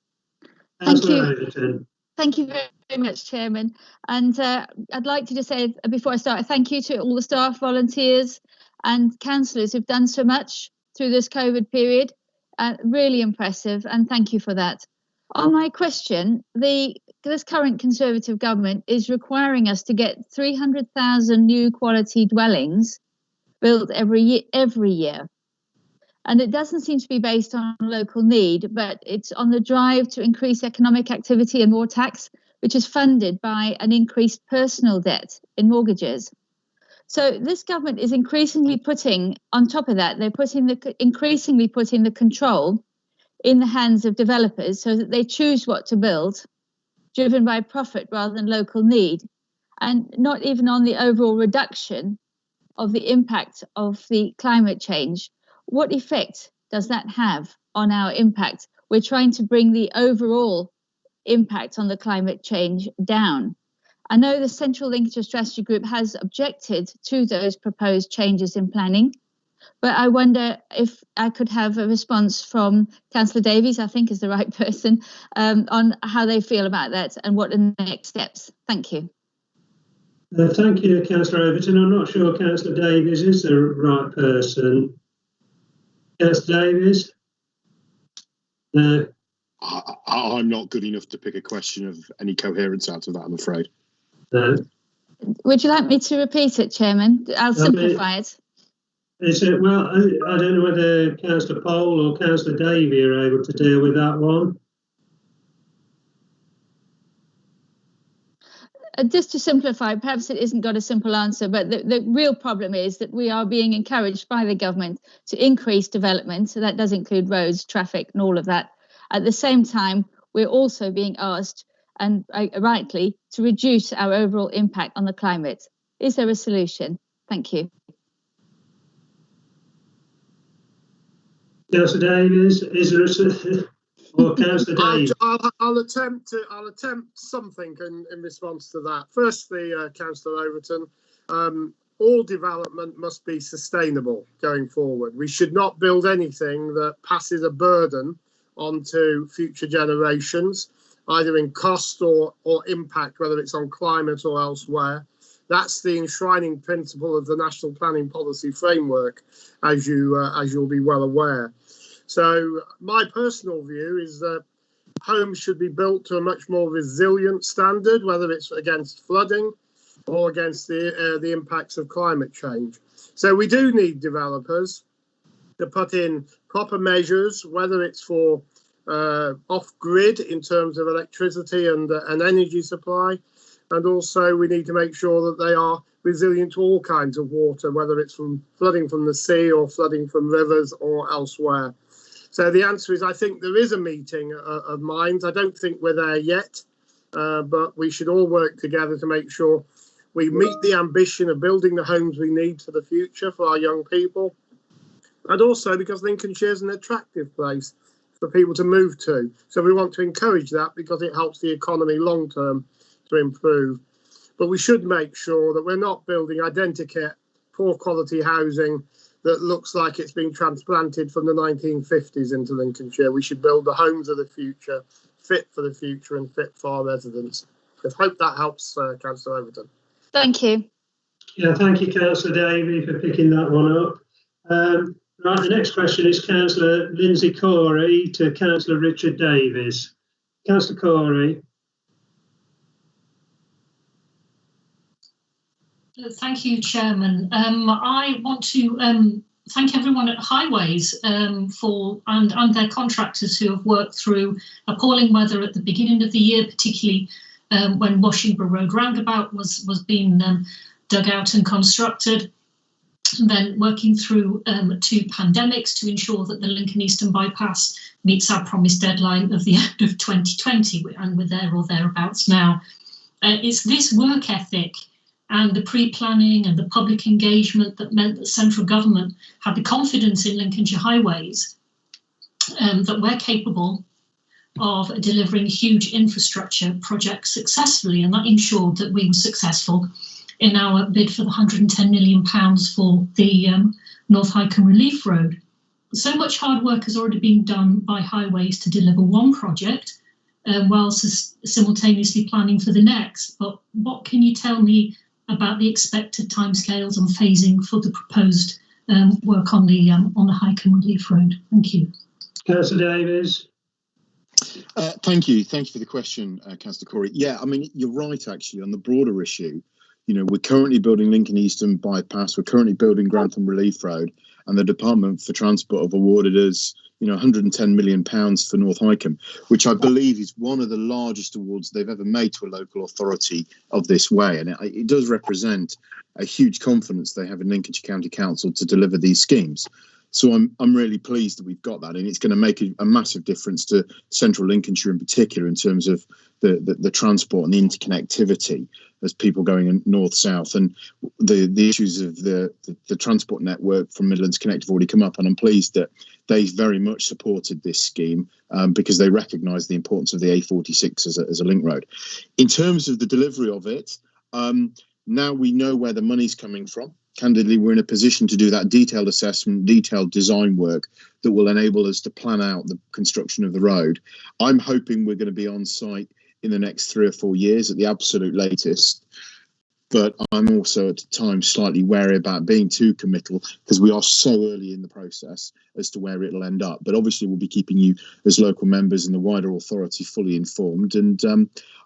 Councillor Overton. Thank you very much, Chairman. And I'd like to just say, before I start, thank you to all the staff, volunteers and councillors who've done so much through this COVID period. Really impressive, and thank you for that. On my question, this current Conservative government is requiring us to get 300,000 new quality dwellings built every year. And it doesn't seem to be based on local need, but it's on the drive to increase economic activity and more tax, which is funded by an increased personal debt in mortgages. So this government is increasingly putting, on top of that, they're increasingly putting the control in the hands of developers so that they choose what to build, driven by profit rather than local need, and not even on the overall reduction of the impact of the climate change. What effect does that have on our impact? We're trying to bring the overall impact on the climate change down. I know the Central Lincolnshire Strategy Group has objected to those proposed changes in planning, but I wonder if I could have a response from Councillor Davies, I think is the right person, on how they feel about that and what are the next steps. Thank you. Thank you, Councillor Overton. I'm not sure Councillor Davies is the right person. Councillor Davies? No. I'm not good enough to pick a question of any coherence out of that, I'm afraid. No. Would you like me to repeat it, Chairman? I'll simplify it. Well, I don't know whether Councillor Pole or Councillor Davey are able to deal with that one. Just to simplify, perhaps it isn't got a simple answer, but the real problem is that we are being encouraged by the government to increase development. So that does include roads, traffic and all of that. At the same time, we're also being asked, and rightly, to reduce our overall impact on the climate. Is there a solution? Thank you. Councillor Davies, is there or Councillor Davies? I'll attempt something in response to that. Firstly, Councillor Overton, all development must be sustainable going forward. We should not build anything that passes a burden onto future generations, either in cost or impact, whether it's on climate or elsewhere. That's the enshrining principle of the National Planning Policy Framework, as you'll be well aware. So my personal view is that homes should be built to a much more resilient standard, whether it's against flooding or against the impacts of climate change. So we do need developers to put in proper measures, whether it's for off-grid in terms of electricity and energy supply, and also we need to make sure that they are resilient to all kinds of water, whether it's from flooding from the sea or flooding from rivers or elsewhere. So the answer is, I think there is a meeting of minds. I don't think we're there yet, but we should all work together to make sure we meet the ambition of building the homes we need for the future for our young people, and also because Lincolnshire is an attractive place for people to move to. So we want to encourage that because it helps the economy long term to improve. But we should make sure that we're not building identikit, poor quality housing that looks like it's been transplanted from the 1950s into Lincolnshire. We should build the homes of the future, fit for the future and fit for our residents. I hope that helps, Councillor Overton. Thank you. Yeah, thank you, Councillor Davey, for picking that one up. Right, the next question is Councillor Lindsay Corey to Councillor Richard Davies. Councillor Corey. Thank you, Chairman. I want to thank everyone at Highways and their contractors who have worked through appalling weather at the beginning of the year, particularly when Washington Road Roundabout was being dug out and constructed. And then working through 2 pandemics to ensure that the Lincoln Eastern Bypass meets our promised deadline of the end of 2020, and we're there or thereabouts now. It's this work ethic and the pre-planning and the public engagement that meant that central government had the confidence in Lincolnshire Highways that we're capable of delivering huge infrastructure projects successfully, and that ensured that we were successful in our bid for the £110 million for the North Hycombe Relief Road. So much hard work has already been done by Highways to deliver one project whilst simultaneously planning for the next. But what can you tell me about the expected timescales and phasing for the proposed work on the Hycombe Relief Road? Thank you. Councillor Davies. Thank you for the question, Councillor Corey. Yeah, I mean, you're right, actually, on the broader issue. You know, we're currently building Lincoln Eastern Bypass, we're currently building Grantham Relief Road, and the Department for Transport have awarded us, £110 million for North Hycombe, which I believe is one of the largest awards they've ever made to a local authority of this way. And it does represent a huge confidence they have in Lincolnshire County Council to deliver these schemes. So I'm really pleased that we've got that, and it's going to make a massive difference to central Lincolnshire in particular in terms of the transport and the interconnectivity as people going north-south, and the issues of the transport network from Midlands Connect have already come up, and I'm pleased that they very much supported this scheme because they recognise the importance of the A46 as a link road. In terms of the delivery of it, now we know where the money's coming from. Candidly, we're in a position to do that detailed assessment, detailed design work that will enable us to plan out the construction of the road. I'm hoping we're going to be on site in the next 3 or 4 years at the absolute latest. But I'm also at times slightly wary about being too committal because we are so early in the process as to where it'll end up. But obviously, we'll be keeping you as local members and the wider authority fully informed. And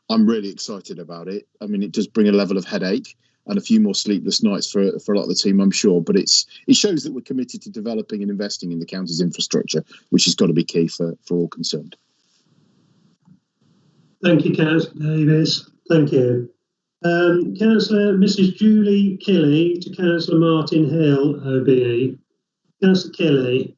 I'm really excited about it. I mean, it does bring a level of headache and a few more sleepless nights for a lot of the team, I'm sure. But it shows that we're committed to developing and investing in the county's infrastructure, which has got to be key for all concerned. Thank you, Councillor Davies. Thank you. Councillor Mrs. Julie Kelly to Councillor Martin Hill, OBE. Councillor Kelly.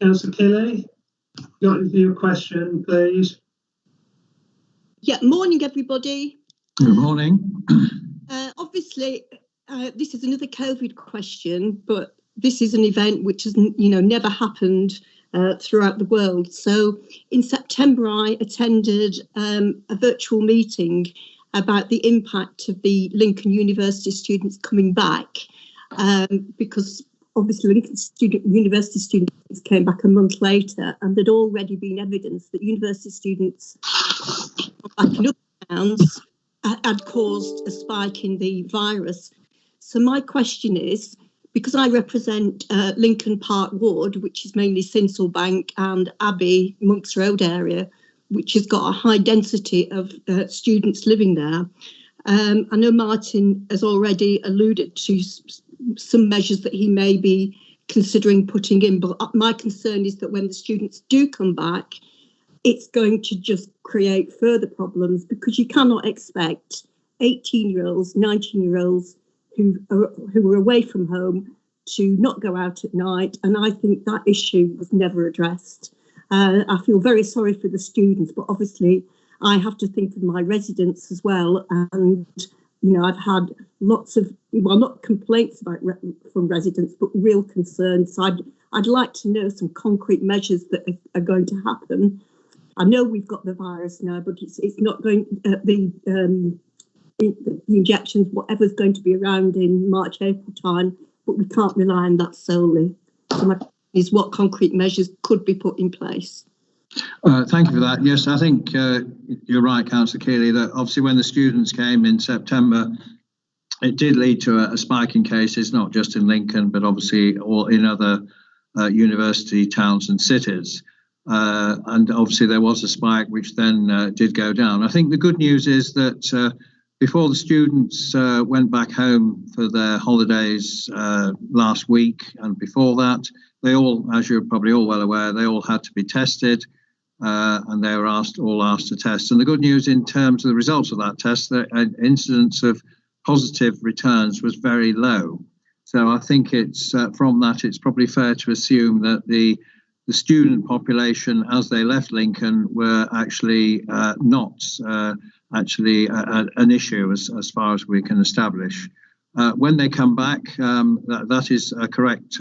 Councillor Kelly, got your question, please. Yeah, morning everybody. Good morning. Obviously, this is another COVID question, but this is an event which has, never happened throughout the world. So in September, I attended a virtual meeting about the impact of the Lincoln University students coming back, because obviously Lincoln University students came back a month later, and there'd already been evidence that university students back in other towns had caused a spike in the virus. So my question is, because I represent Lincoln Park Ward, which is mainly Sinsel and Abbey, Monks Road area, which has got a high density of students living there. I know Martin has already alluded to some measures that he may be considering putting in, but my concern is that when the students do come back, it's going to just create further problems, because you cannot expect 18-year-olds, 19-year-olds who are away from home to not go out at night. And I think that issue was never addressed. I feel very sorry for the students, but obviously I have to think of my residents as well. And, I've had lots of, not complaints from residents, but real concerns. So I'd like to know some concrete measures that are going to happen. I know we've got the virus now, but it's not going, the injections, whatever's going to be around in March, April time, but we can't rely on that solely. So my question is, what concrete measures could be put in place? Thank you for that. Yes, I think you're right, Councillor Keeley, that obviously when the students came in September, it did lead to a spike in cases, not just in Lincoln, but obviously all in other university towns and cities. And obviously there was a spike which then did go down. I think the good news is that before the students went back home for their holidays last week, and before that, they all, as you're probably all well aware, they all had to be tested, and they were all asked to test. And the good news in terms of the results of that test, the incidence of positive returns was very low. So I think it's from that, it's probably fair to assume that the student population as they left Lincoln were actually not an issue as far as we can establish. When they come back, that is a correct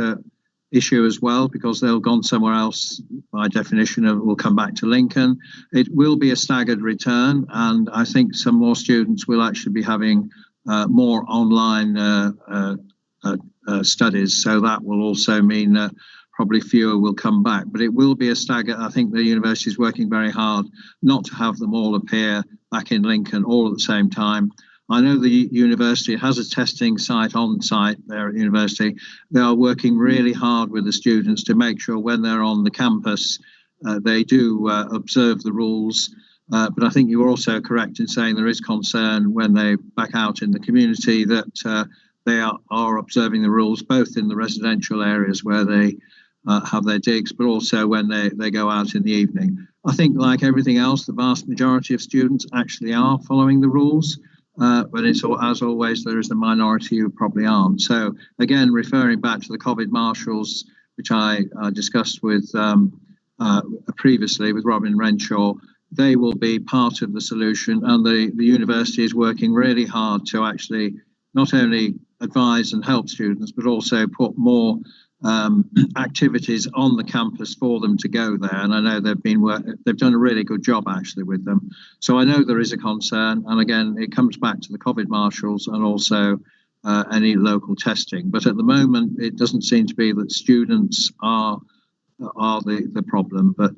issue as well, because they'll gone somewhere else. By definition, it will come back to Lincoln. It will be a staggered return, and I think some more students will actually be having more online studies. So that will also mean that probably fewer will come back, but it will be a stagger. I think the university is working very hard not to have them all appear back in Lincoln all at the same time. I know the university has a testing site on site there at the university. They are working really hard with the students to make sure when they're on the campus, they do observe the rules. But I think you're also correct in saying there is concern when they back out in the community that they are observing the rules, both in the residential areas where they have their digs, but also when they go out in the evening. I think, like everything else, the vast majority of students actually are following the rules, but it's, as always, there is a minority who probably aren't. So again, referring back to the COVID marshals, which I discussed with previously with Robin Renshaw, they will be part of the solution, and the university is working really hard to actually not only advise and help students, but also put more activities on the campus for them to go there. And I know they've done a really good job actually with them. So I know there is a concern, and again, it comes back to the COVID marshals and also any local testing. But at the moment, it doesn't seem to be that students are the problem. But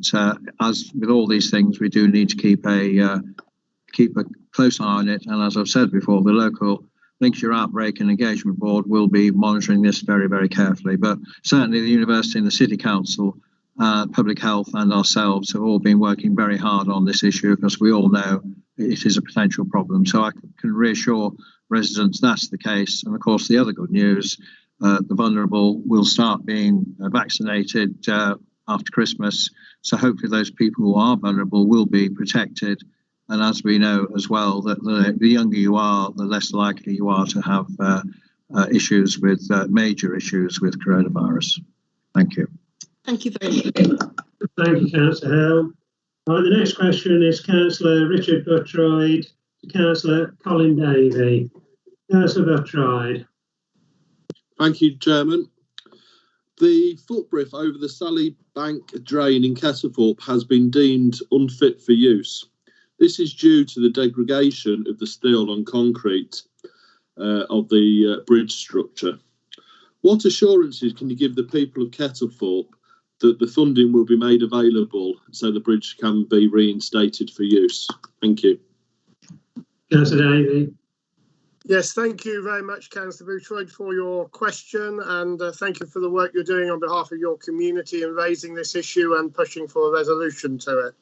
as with all these things, we do need to keep a close eye on it. And as I've said before, the local Lincolnshire Outbreak and Engagement Board will be monitoring this very, very carefully. But certainly the University and the City Council, Public Health and ourselves have all been working very hard on this issue, because we all know it is a potential problem. So I can reassure residents that's the case. And of course, the other good news, the vulnerable will start being vaccinated after Christmas. So hopefully those people who are vulnerable will be protected. And as we know as well, that the younger you are, the less likely you are to have issues with major issues with coronavirus. Thank you. Thank you very much. Thank you, Councillor Hale. Right, the next question is Councillor Richard Buttride to Councillor Colin Davey. Councillor Buttride. Thank you, Chairman. The footbridge over the Sally Bank drain in Kettlethorpe has been deemed unfit for use. This is due to the degradation of the steel and concrete of the bridge structure. What assurances can you give the people of Kettlethorpe that the funding will be made available so the bridge can be reinstated for use? Thank you. Councillor Davey. Yes, thank you very much, Councillor Buttride, for your question, and thank you for the work you're doing on behalf of your community in raising this issue and pushing for a resolution to it.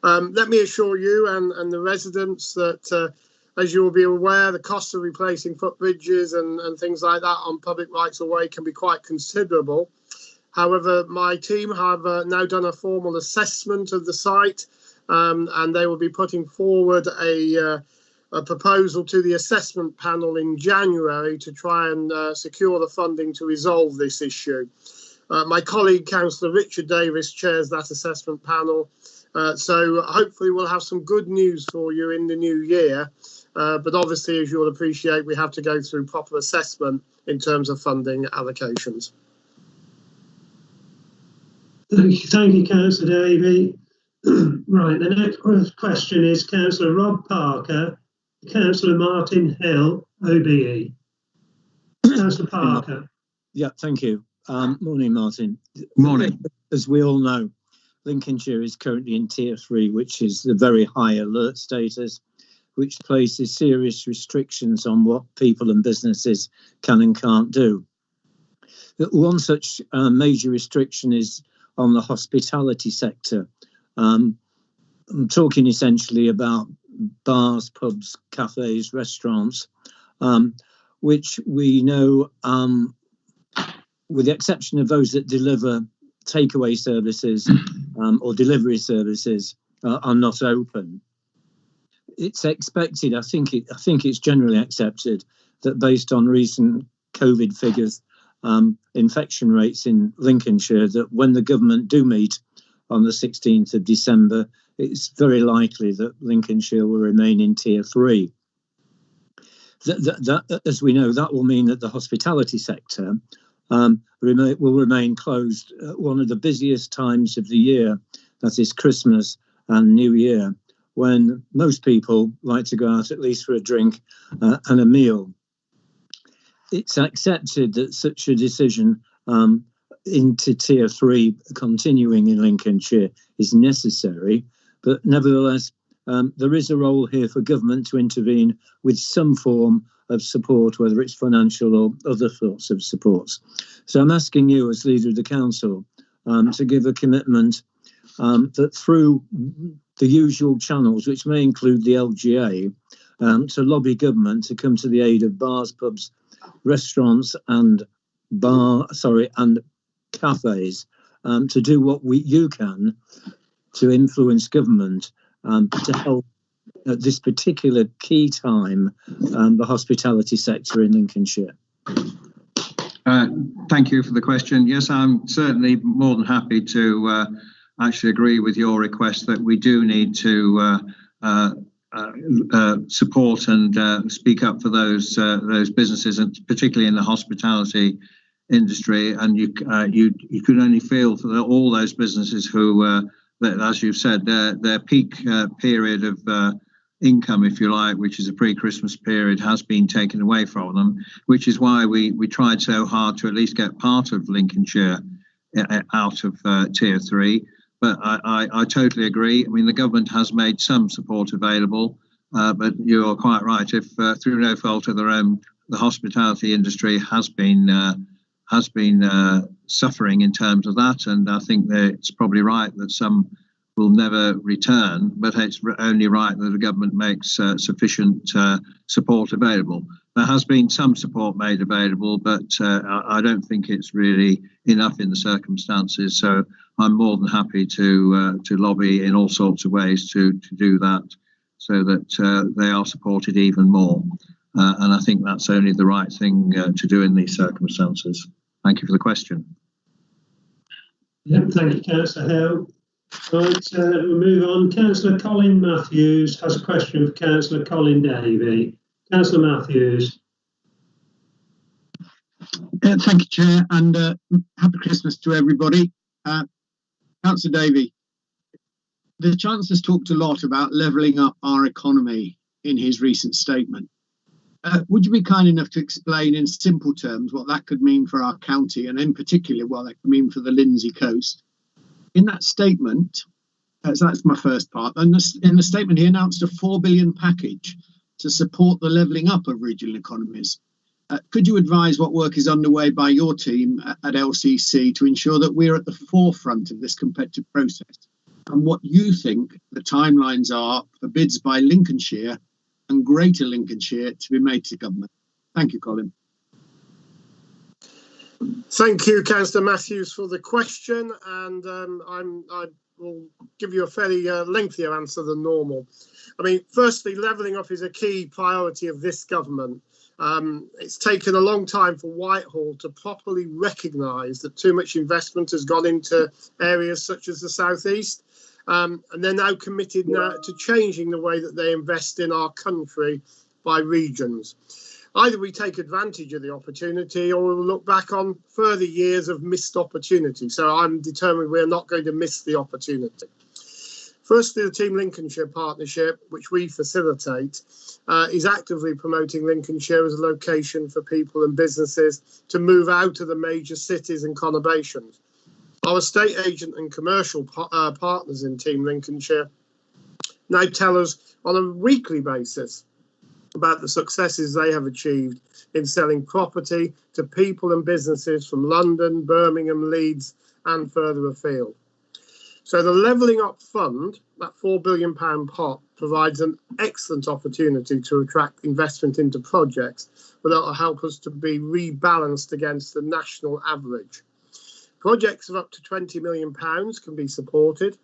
Let me assure you and the residents that, as you will be aware, the cost of replacing footbridges and things like that on public rights of way can be quite considerable. However, my team have now done a formal assessment of the site, and they will be putting forward a proposal to the assessment panel in January to try and secure the funding to resolve this issue. My colleague, Councillor Richard Davis, chairs that assessment panel. So hopefully we'll have some good news for you in the new year. But obviously, as you'll appreciate, we have to go through proper assessment in terms of funding allocations. Thank you, Councillor Davey. Right, the next question is Councillor Rob Parker, Councillor Martin Hill, OBE. Councillor Parker. Yeah, thank you. Morning, Martin. Morning. As we all know, Lincolnshire is currently in Tier 3, which is the very high alert status, which places serious restrictions on what people and businesses can and can't do. One such major restriction is on the hospitality sector. I'm talking essentially about bars, pubs, cafes, restaurants, which we know, with the exception of those that deliver takeaway services or delivery services, are not open. It's expected, I think it's generally accepted, that based on recent COVID figures, infection rates in Lincolnshire, that when the government do meet on the 16th of December, it's very likely that Lincolnshire will remain in Tier 3. As we know, that will mean that the hospitality sector will remain closed at one of the busiest times of the year, that is Christmas and New Year, when most people like to go out at least for a drink and a meal. It's accepted that such a decision into Tier 3 continuing in Lincolnshire is necessary, but nevertheless there is a role here for government to intervene with some form of support, whether it's financial or other sorts of supports. So I'm asking you as leader of the council to give a commitment that through the usual channels, which may include the LGA, to lobby government to come to the aid of bars, pubs, restaurants and cafes, to do what you can to influence government to help at this particular key time the hospitality sector in Lincolnshire. Thank you for the question. Yes, I'm certainly more than happy to actually agree with your request that we do need to support and speak up for those businesses, and particularly in the hospitality industry. And you can only feel for all those businesses who, as you've said, their peak period of income, if you like, which is a pre-Christmas period, has been taken away from them, which is why we tried so hard to at least get part of Lincolnshire out of Tier 3. But I totally agree. I mean, the government has made some support available, but you're quite right. If through no fault of their own, the hospitality industry has been suffering in terms of that, and I think that it's probably right that some will never return, but it's only right that the government makes sufficient support available. There has been some support made available, but I don't think it's really enough in the circumstances. So I'm more than happy to lobby in all sorts of ways to do that, so that they are supported even more. And I think that's only the right thing to do in these circumstances. Thank you for the question. Yeah, thank you, Councillor Hill. Right, we'll move on. Councillor Colin Matthews has a question for Councillor Colin Davey. Councillor Matthews. Thank you, Chair, and happy Christmas to everybody. Councillor Davey, the Chancellor's talked a lot about levelling up our economy in his recent statement. Would you be kind enough to explain in simple terms what that could mean for our county, and in particular what that could mean for the Lindsey coast? In that statement, so that's my first part, and in the statement he announced a £4 billion package to support the levelling up of regional economies. Could you advise what work is underway by your team at LCC to ensure that we're at the forefront of this competitive process, and what you think the timelines are for bids by Lincolnshire and Greater Lincolnshire to be made to government? Thank you, Colin. Thank you, Councillor Matthews, for the question, and I will give you a fairly lengthier answer than normal. I mean, firstly, levelling up is a key priority of this government. It's taken a long time for Whitehall to properly recognise that too much investment has gone into areas such as the South East, and they're now committed to changing the way that they invest in our country by regions. Either we take advantage of the opportunity or we'll look back on further years of missed opportunity. So I'm determined we're not going to miss the opportunity. Firstly, the Team Lincolnshire partnership, which we facilitate, is actively promoting Lincolnshire as a location for people and businesses to move out of the major cities and conurbations. Our estate agent and commercial partners in Team Lincolnshire now tell us on a weekly basis about the successes they have achieved in selling property to people and businesses from London, Birmingham, Leeds and further afield. So the Levelling Up Fund, that £4 billion pot, provides an excellent opportunity to attract investment into projects that will help us to be rebalanced against the national average. Projects of up to £20 million can be supported,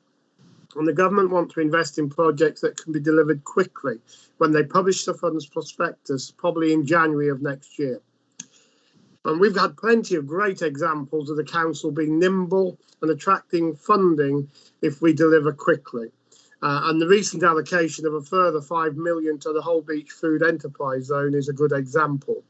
and the government want to invest in projects that can be delivered quickly when they publish the fund's prospectus, probably in January of next year. And we've had plenty of great examples of the council being nimble and attracting funding if we deliver quickly. And the recent allocation of a further £5 million to the Whole Beach Food Enterprise Zone is a good example.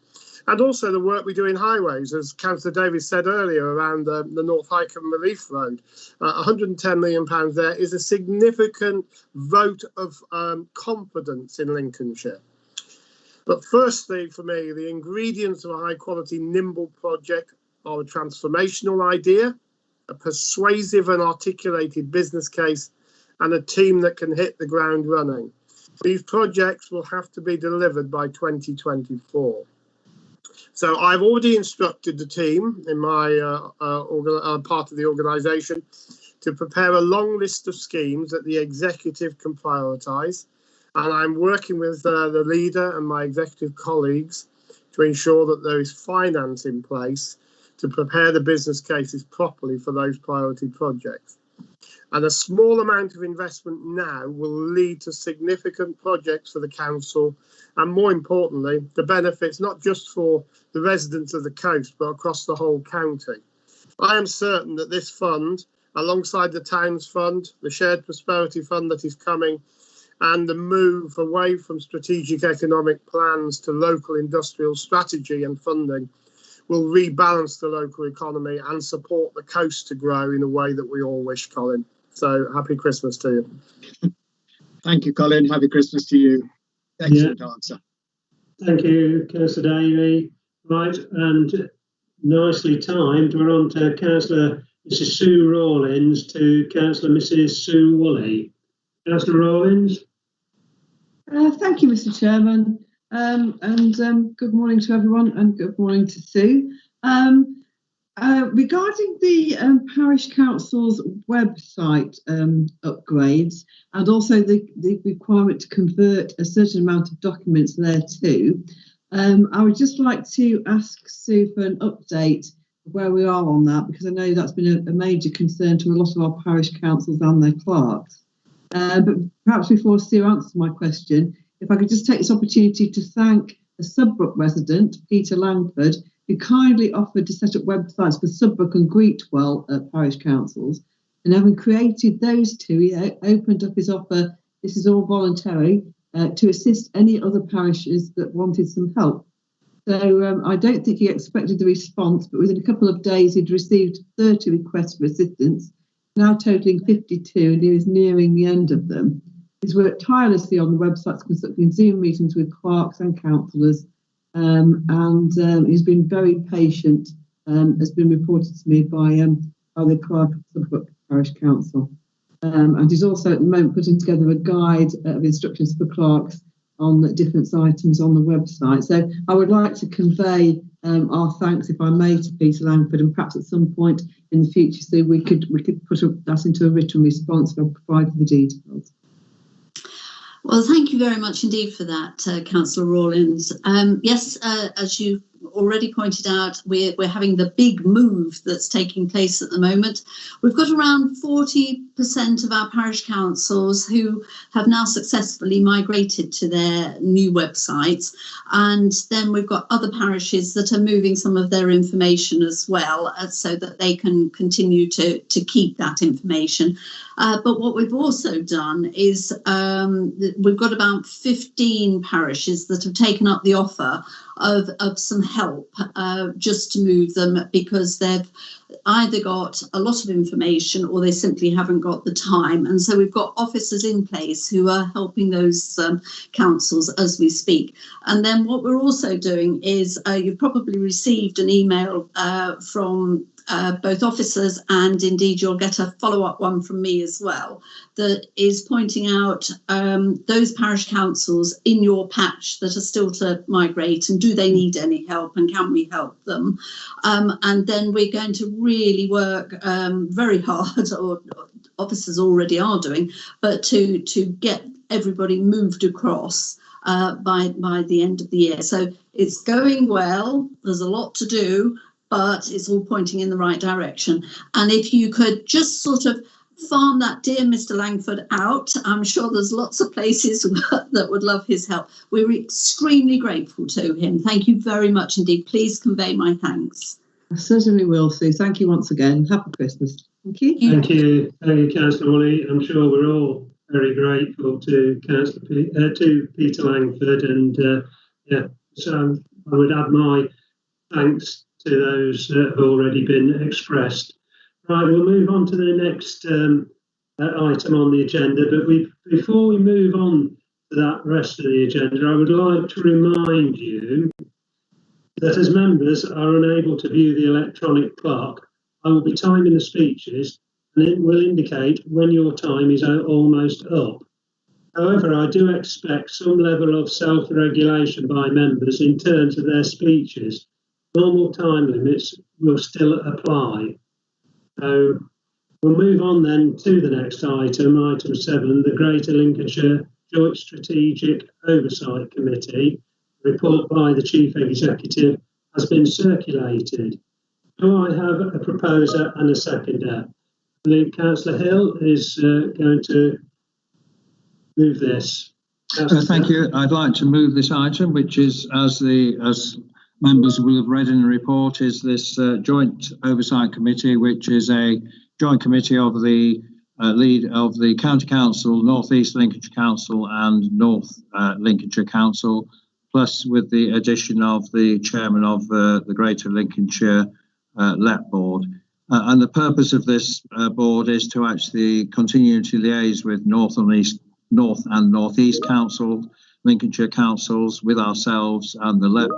And also the work we do in highways, as Councillor Davies said earlier, around the North Highcombe Relief Road. £110 million there is a significant vote of confidence in Lincolnshire. But firstly, for me, the ingredients of a high-quality, nimble project are a transformational idea, a persuasive and articulated business case, and a team that can hit the ground running. These projects will have to be delivered by 2024. So I've already instructed the team in my part of the organisation to prepare a long list of schemes that the executive can prioritise. And I'm working with the leader and my executive colleagues to ensure that there is finance in place to prepare the business cases properly for those priority projects. And a small amount of investment now will lead to significant projects for the council, and more importantly, the benefits not just for the residents of the coast, but across the whole county. I am certain that this fund, alongside the Towns Fund, the Shared Prosperity Fund that is coming, and the move away from strategic economic plans to local industrial strategy and funding, will rebalance the local economy and support the coast to grow in a way that we all wish, Colin. So happy Christmas to you. Thank you, Colin. Happy Christmas to you. Excellent answer. Thank you, Councillor Davey. Right, and nicely timed. We're on to Councillor Mrs. Sue Rawlins to Councillor Mrs. Sue Woolley. Councillor Rawlins. Thank you, Mr. Chairman, and good morning to everyone, and good morning to Sue. Regarding the Parish Council's website upgrades, and also the requirement to convert a certain amount of documents there too, I would just like to ask Sue for an update of where we are on that, because I know that's been a major concern to a lot of our parish councils and their clerks. But perhaps before Sue answers my question, if I could just take this opportunity to thank a Sudbrook resident, Peter Langford, who kindly offered to set up websites for Sudbrook and Greetwell parish councils And having created those two, he opened up his offer, this is all voluntary, to assist any other parishes that wanted some help. So I don't think he expected the response, but within a couple of days he'd received 30 requests for assistance, now totaling 52, and he was nearing the end of them. He's worked tirelessly on the websites, conducting Zoom meetings with clerks and councillors, and he's been very patient, has been reported to me by the clerk of Suffolk Parish Council. And he's also at the moment putting together a guide of instructions for clerks on the different items on the website. So I would like to convey our thanks, if I may, to Peter Langford, and perhaps at some point in the future, so we could put that into a written response and provide the details. Well, thank you very much indeed for that, Councillor Rawlins. Yes, as you already pointed out, we're having the big move that's taking place at the moment. We've got around 40% of our parish councils who have now successfully migrated to their new websites, and then we've got other parishes that are moving some of their information as well, so that they can continue to keep that information. But what we've also done is we've got about 15 parishes that have taken up the offer of some help just to move them, because they've either got a lot of information or they simply haven't got the time. And so we've got officers in place who are helping those councils as we speak. And then what we're also doing is you've probably received an email from both officers, and indeed you'll get a follow-up one from me as well, that is pointing out those parish councils in your patch that are still to migrate, and do they need any help, and can we help them? And then we're going to really work very hard, or officers already are doing, but to get everybody moved across by the end of the year. So it's going well, there's a lot to do, but it's all pointing in the right direction. And if you could just sort of farm that dear Mr. Langford out, I'm sure there's lots of places that would love his help. We're extremely grateful to him. Thank you very much indeed. Please convey my thanks. I certainly will, Sue. Thank you once again. Happy Christmas. Thank you. Thank you, Councillor Woolley. I'm sure we're all very grateful to Peter Langford, and so I would add my thanks to those that have already been expressed. Right, we'll move on to the next item on the agenda, but before we move on to that rest of the agenda, I would like to remind you that as members are unable to view the electronic clock, I will be timing the speeches, and it will indicate when your time is almost up. However, I do expect some level of self-regulation by members in terms of their speeches. Normal time limits will still apply. So we'll move on then to the next item, item 7, the Greater Lincolnshire Joint Strategic Oversight Committee report by the Chief Executive has been circulated. Do I have a proposer and a seconder? I believe Councillor Hill is going to move this. Thank you. I'd like to move this item, which is, as members will have read in the report, is this Joint Oversight Committee, which is a joint committee of the lead of the County Council, North East Lincolnshire Council and North Lincolnshire Council, plus with the addition of the chairman of the Greater Lincolnshire LEP Board. And the purpose of this board is to actually continue to liaise with North and North East Council, Lincolnshire councils, with ourselves and the LEP,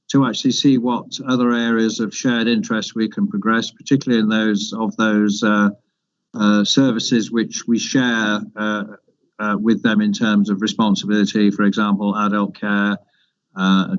to actually see what other areas of shared interest we can progress, particularly in those services which we share with them in terms of responsibility, for example, adult care,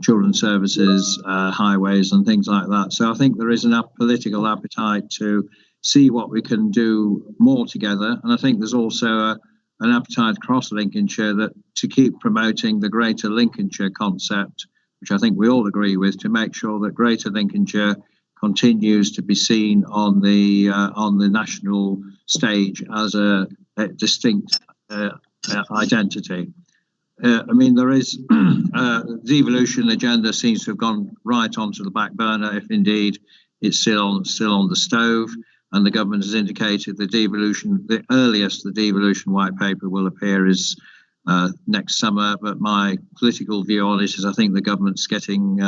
children's services, highways and things like that. So I think there is enough political appetite to see what we can do more together. And I think there's also an appetite across Lincolnshire to keep promoting the Greater Lincolnshire concept, which I think we all agree with, to make sure that Greater Lincolnshire continues to be seen on the national stage as a distinct identity. I mean, there is the devolution agenda seems to have gone right onto the back burner, if indeed it's still on the stove. and the government has indicated the earliest the devolution white paper will appear is next summer. But my political view on it is I think the government's getting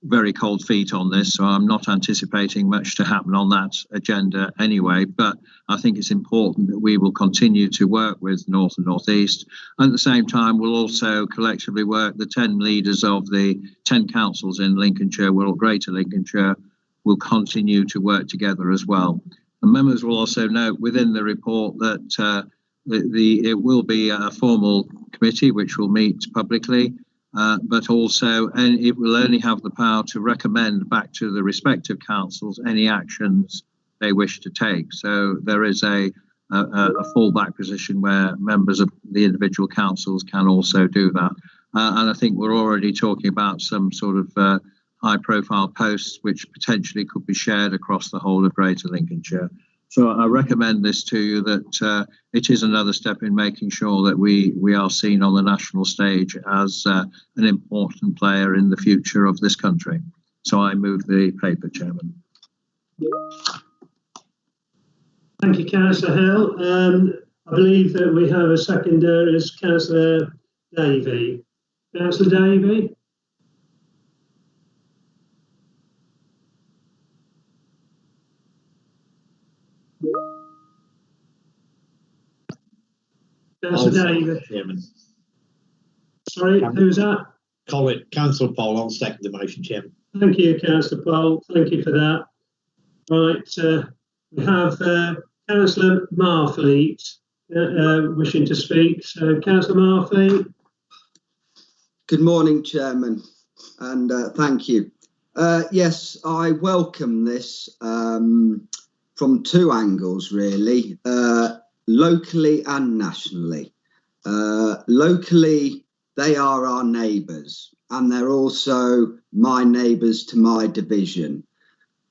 very cold feet on this, so I'm not anticipating much to happen on that agenda anyway. But I think it's important that we will continue to work with North and North East, and at the same time we'll also collectively work. The 10 leaders of the 10 councils in Lincolnshire, Greater Lincolnshire, will continue to work together as well. And members will also note within the report that it will be a formal committee which will meet publicly. But also, and it will only have the power to recommend back to the respective councils any actions they wish to take. So there is a fallback position where members of the individual councils can also do that. And I think we're already talking about some sort of high-profile posts which potentially could be shared across the whole of Greater Lincolnshire. So I recommend this to you, that it is another step in making sure that we are seen on the national stage as an important player in the future of this country. So I move the paper, Chairman. Thank you, Councillor Hill. I believe that we have a seconder as Councillor Davey. Councillor Davey? Councillor David. Chairman. Sorry, who's that? Councillor Paul, I'll second the motion, Chairman. Thank you, Councillor Paul. Thank you for that. Right, we have Councillor Marfleet wishing to speak. So, Councillor Marfleet. Good morning, Chairman, and thank you. Yes, I welcome this from two angles, really. Locally and nationally. Locally, they are our neighbours, and they're also my neighbours to my division.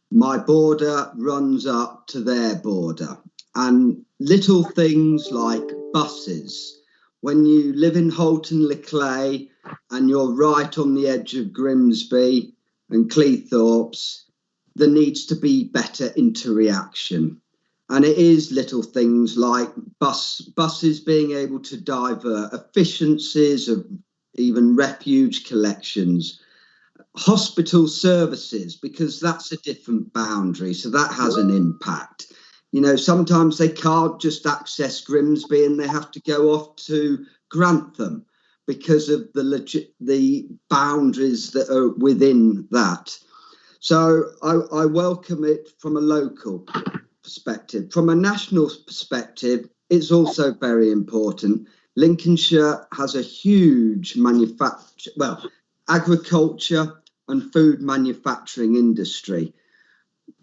My border runs up to their border, and little things like buses. When you live in Holton-le-Clay and you're right on the edge of Grimsby and Cleethorpes, there needs to be better interaction. And it is little things like buses being able to divert, efficiencies of even refuge collections, hospital services, because that's a different boundary, so that has an impact. You know, sometimes they can't just access Grimsby and they have to go off to Grantham because of the boundaries that are within that. So I welcome it from a local perspective. From a national perspective, it's also very important. Lincolnshire has a huge agriculture and food manufacturing industry.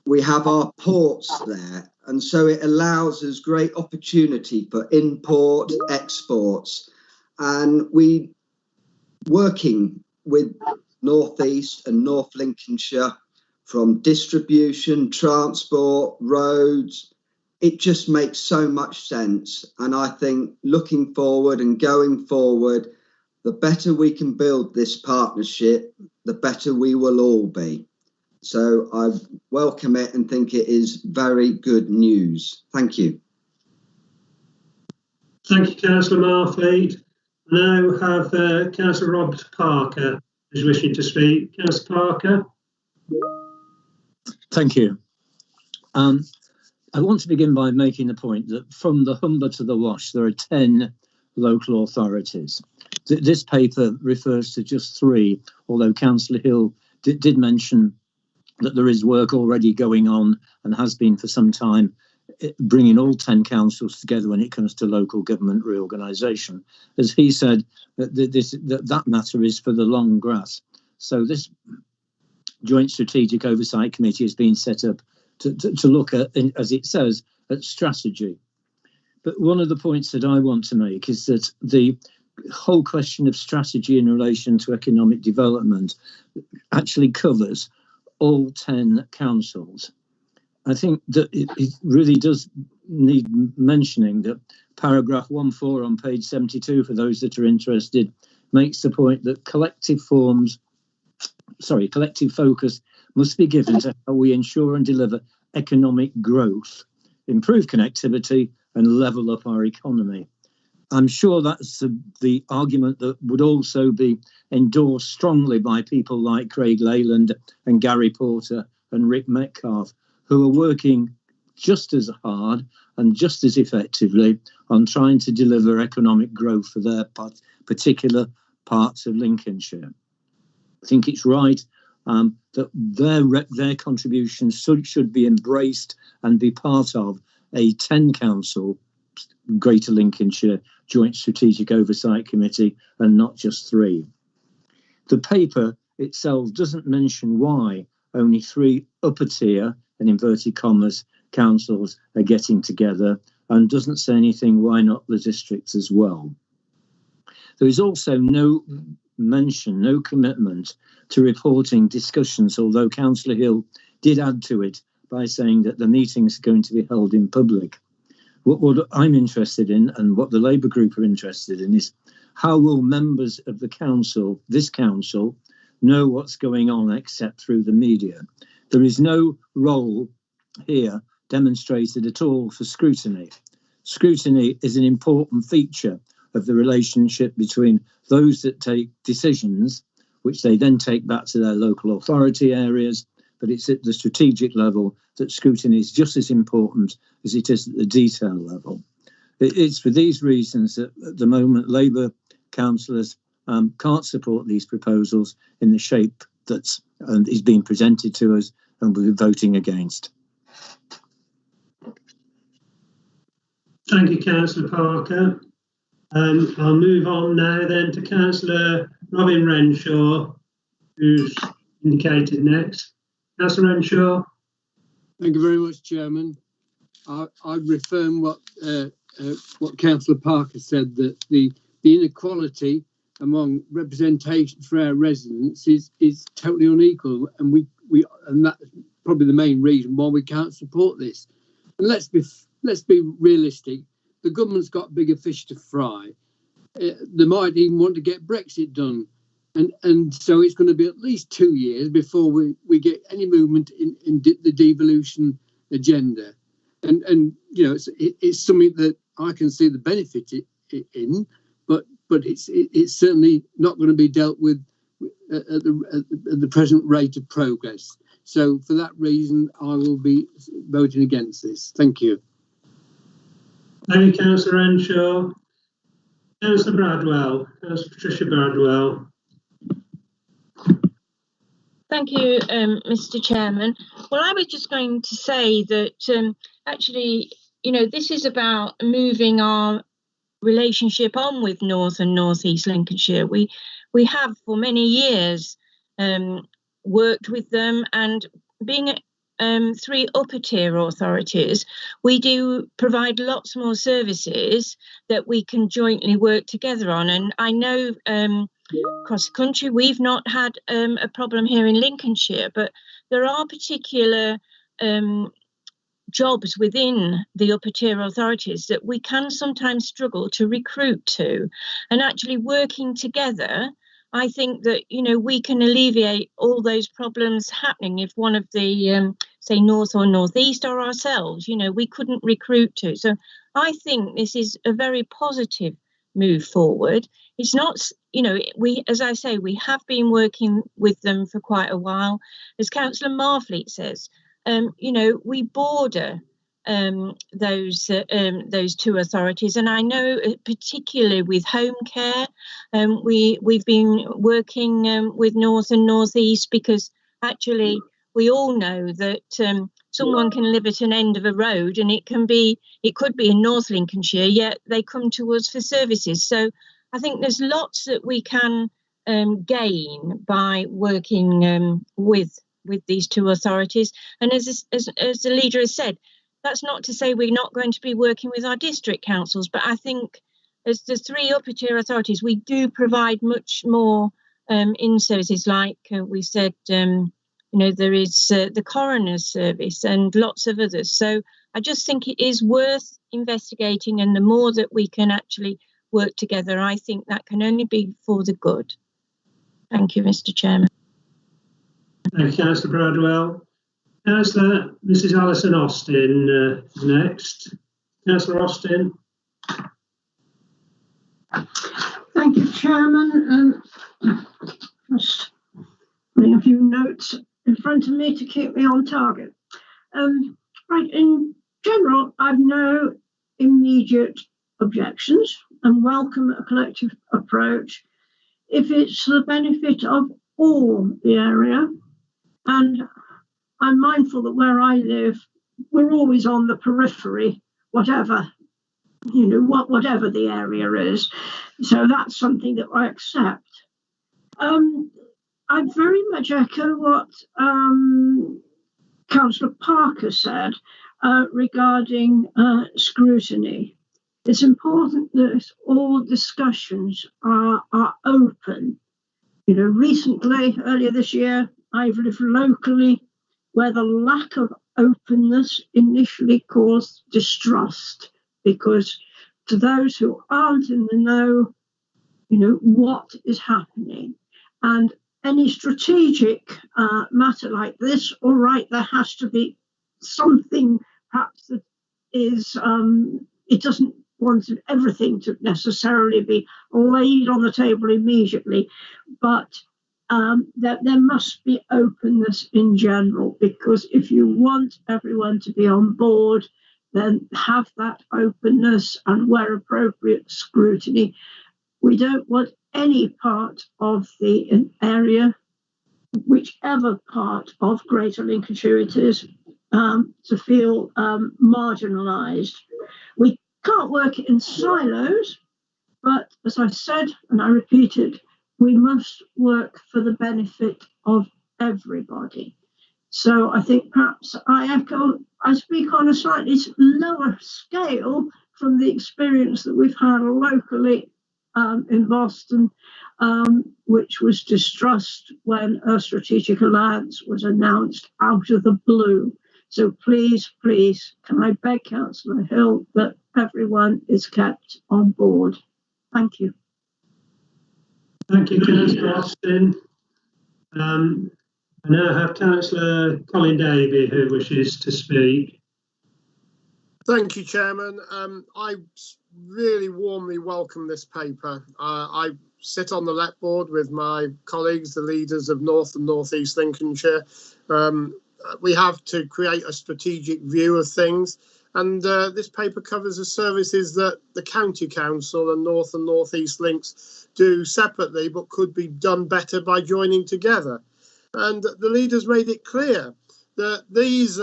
We have our ports there, and so it allows us great opportunity for import, exports, and we working with North East and North Lincolnshire from distribution, transport, roads. It just makes so much sense. And I think looking forward and going forward, the better we can build this partnership, the better we will all be. So I welcome it and think it is very good news. Thank you. Thank you, Councillor Marfleet. I now have Councillor Robert Parker who's wishing to speak. Councillor Parker. Thank you. I want to begin by making the point that from the Humber to the Wash, there are 10 local authorities. This paper refers to just 3, although Councillor Hill did mention that there is work already going on and has been for some time, bringing all 10 councils together when it comes to local government reorganisation. As he said, that matter is for the long grass. So this Joint Strategic Oversight Committee has been set up to look at, as it says, at strategy. But one of the points that I want to make is that the whole question of strategy in relation to economic development actually covers all 10 councils. I think that it really does need mentioning that paragraph 1.4 on page 72, for those that are interested, makes the point that collective focus must be given to how we ensure and deliver economic growth, improve connectivity and level up our economy. I'm sure that's the argument that would also be endorsed strongly by people like Craig Leyland and Gary Porter and Rick Metcalf, who are working just as hard and just as effectively on trying to deliver economic growth for their particular parts of Lincolnshire. I think it's right that their contributions should be embraced and be part of a 10-council Greater Lincolnshire Joint Strategic Oversight Committee and not just 3. The paper itself doesn't mention why only 3 upper tier, and inverted commas, councils are getting together, and doesn't say anything why not the districts as well. There is also no mention, no commitment to reporting discussions, although Councillor Hill did add to it by saying that the meetings are going to be held in public. What I'm interested in, and what the Labour group are interested in, is how will members of the council, this council, know what's going on except through the media? There is no role here demonstrated at all for scrutiny. Scrutiny is an important feature of the relationship between those that take decisions, which they then take back to their local authority areas, but it's at the strategic level that scrutiny is just as important as it is at the detail level. It's for these reasons that at the moment Labour councillors can't support these proposals in the shape that is being presented to us, and we'll be voting against. Thank you, Councillor Parker. I'll move on now then to Councillor Robin Renshaw, who's indicated next. Councillor Renshaw. Thank you very much, Chairman. I'd reaffirm what Councillor Parker said, that the inequality among representation for our residents is totally unequal, and and that's probably the main reason why we can't support this. And let's be realistic. The government's got bigger fish to fry. They might even want to get Brexit done. And so it's going to be at least 2 years before we get any movement in the devolution agenda. And you know, it's something that I can see the benefit in, but it's certainly not going to be dealt with at the present rate of progress. So for that reason, I will be voting against this. Thank you. Thank you, Councillor Renshaw. Councillor Bradwell, Councillor Patricia Bradwell. Thank you, Mr. Chairman. Well, I was just going to say that actually, you know, this is about moving our relationship on with North and North East Lincolnshire. We have for many years worked with them, and being 3 upper tier authorities, we do provide lots more services that we can jointly work together on. And I know across the country we've not had a problem here in Lincolnshire, but there are particular jobs within the upper tier authorities that we can sometimes struggle to recruit to, and actually working together, I think that, you know, we can alleviate all those problems happening if one of the, say, North or Northeast or ourselves, you know, we couldn't recruit to. So I think this is a very positive move forward. It's not, you know, as I say, we have been working with them for quite a while. As Councillor Marfleet says, you know, we border those 2 authorities, and I know particularly with home care, we've been working with North and North East, because actually we all know that someone can live at an end of a road and it could be in North Lincolnshire, yet they come to us for services. So I think there's lots that we can gain by working with these 2 authorities. And as the leader has said, that's not to say we're not going to be working with our district councils, but I think as the 3 upper tier authorities, we do provide much more in services, like we said, you know, there is the coroner's service and lots of others. So I just think it is worth investigating, and the more that we can actually work together, I think that can only be for the good. Thank you, Mr. Chairman. Thank you, Councillor Bradwell. Councillor, Mrs. Alison Austin next. Councillor Austin. Thank you, Chairman. Just putting a few notes in front of me to keep me on target. Right, in general, I've no immediate objections and welcome a collective approach if it's the benefit of all the area. And I'm mindful that where I live, we're always on the periphery, whatever the area is. So that's something that I accept. I very much echo what Councillor Parker said regarding scrutiny. It's important that all discussions are open. Recently, earlier this year, I've lived locally where the lack of openness initially caused distrust, because to those who aren't in the know, what is happening. And any strategic matter like this, all right, there has to be something perhaps that is, it doesn't want everything to necessarily be laid on the table immediately, but that there must be openness in general, because if you want everyone to be on board, then have that openness and, where appropriate, scrutiny. We don't want any part of the area, whichever part of Greater Lincolnshire it is, to feel marginalised. We can't work in silos, but as I said, and I repeated, we must work for the benefit of everybody. So I think perhaps I speak on a slightly lower scale from the experience that we've had locally in Boston, which was distrust when a strategic alliance was announced out of the blue. So please, can I beg Councillor Hill that everyone is kept on board? Thank you. Thank you, Councillor Austin. I now have Councillor Colin Davey who wishes to speak. Thank you, Chairman. I really warmly welcome this paper. I sit on the LEP board with my colleagues, the leaders of North and North East Lincolnshire. We have to create a strategic view of things, and this paper covers the services that the County Council and North East Links do separately, but could be done better by joining together. And the leaders made it clear that these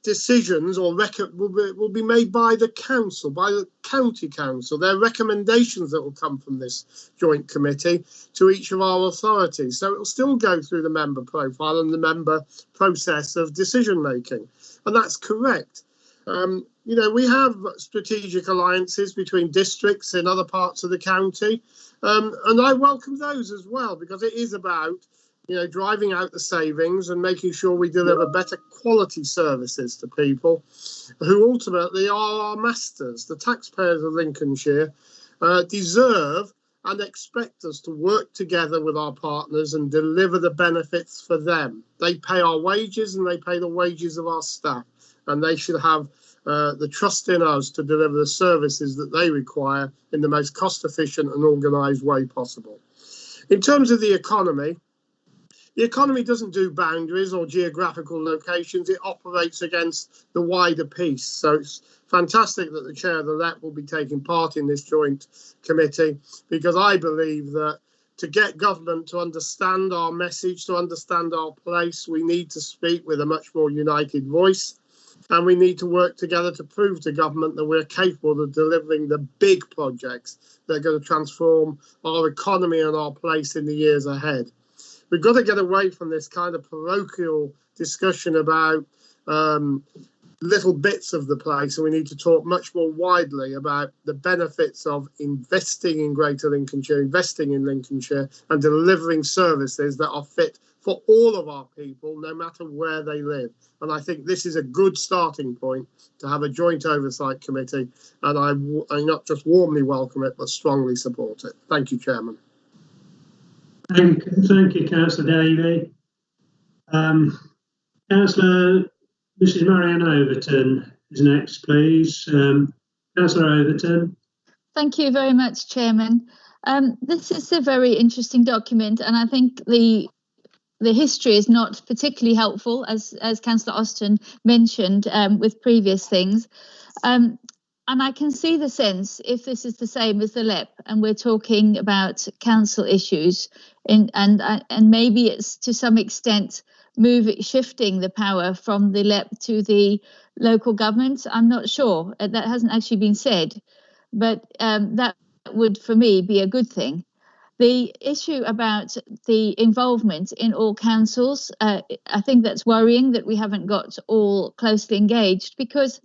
decisions or will be made by the council, by the county council. There are recommendations that will come from this joint committee to each of our authorities. So it will still go through the member profile and the member process of decision making. And that's correct. We have strategic alliances between districts in other parts of the county. And I welcome those as well, because it is about driving out the savings and making sure we deliver better quality services to people who ultimately are our masters. The taxpayers of Lincolnshire deserve and expect us to work together with our partners and deliver the benefits for them. They pay our wages and they pay the wages of our staff, and they should have the trust in us to deliver the services that they require in the most cost efficient and organised way possible. In terms of the economy doesn't do boundaries or geographical locations. It operates against the wider piece. So it's fantastic that the chair of the LEP will be taking part in this joint committee, because I believe that to get government to understand our message, to understand our place, we need to speak with a much more united voice. And we need to work together to prove to government that we're capable of delivering the big projects that are going to transform our economy and our place in the years ahead. We've got to get away from this kind of parochial discussion about little bits of the place, and we need to talk much more widely about the benefits of investing in Greater Lincolnshire, investing in Lincolnshire, and delivering services that are fit for all of our people, no matter where they live. And I think this is a good starting point to have a joint oversight committee, and I not just warmly welcome it, but strongly support it. Thank you, Chairman. Thank you, Councillor Davey. Councillor Mrs. Marianne Overton is next, please. Councillor Overton. Thank you very much, Chairman. This is a very interesting document, and I think the history is not particularly helpful, as Councillor Austin mentioned with previous things. And I can see the sense, if this is the same as the LEP, and we're talking about council issues, and maybe it's to some extent shifting the power from the LEP to the local government. I'm not sure. That hasn't actually been said, but that would, for me, be a good thing. The issue about the involvement in all councils, I think that's worrying that we haven't got all closely engaged, because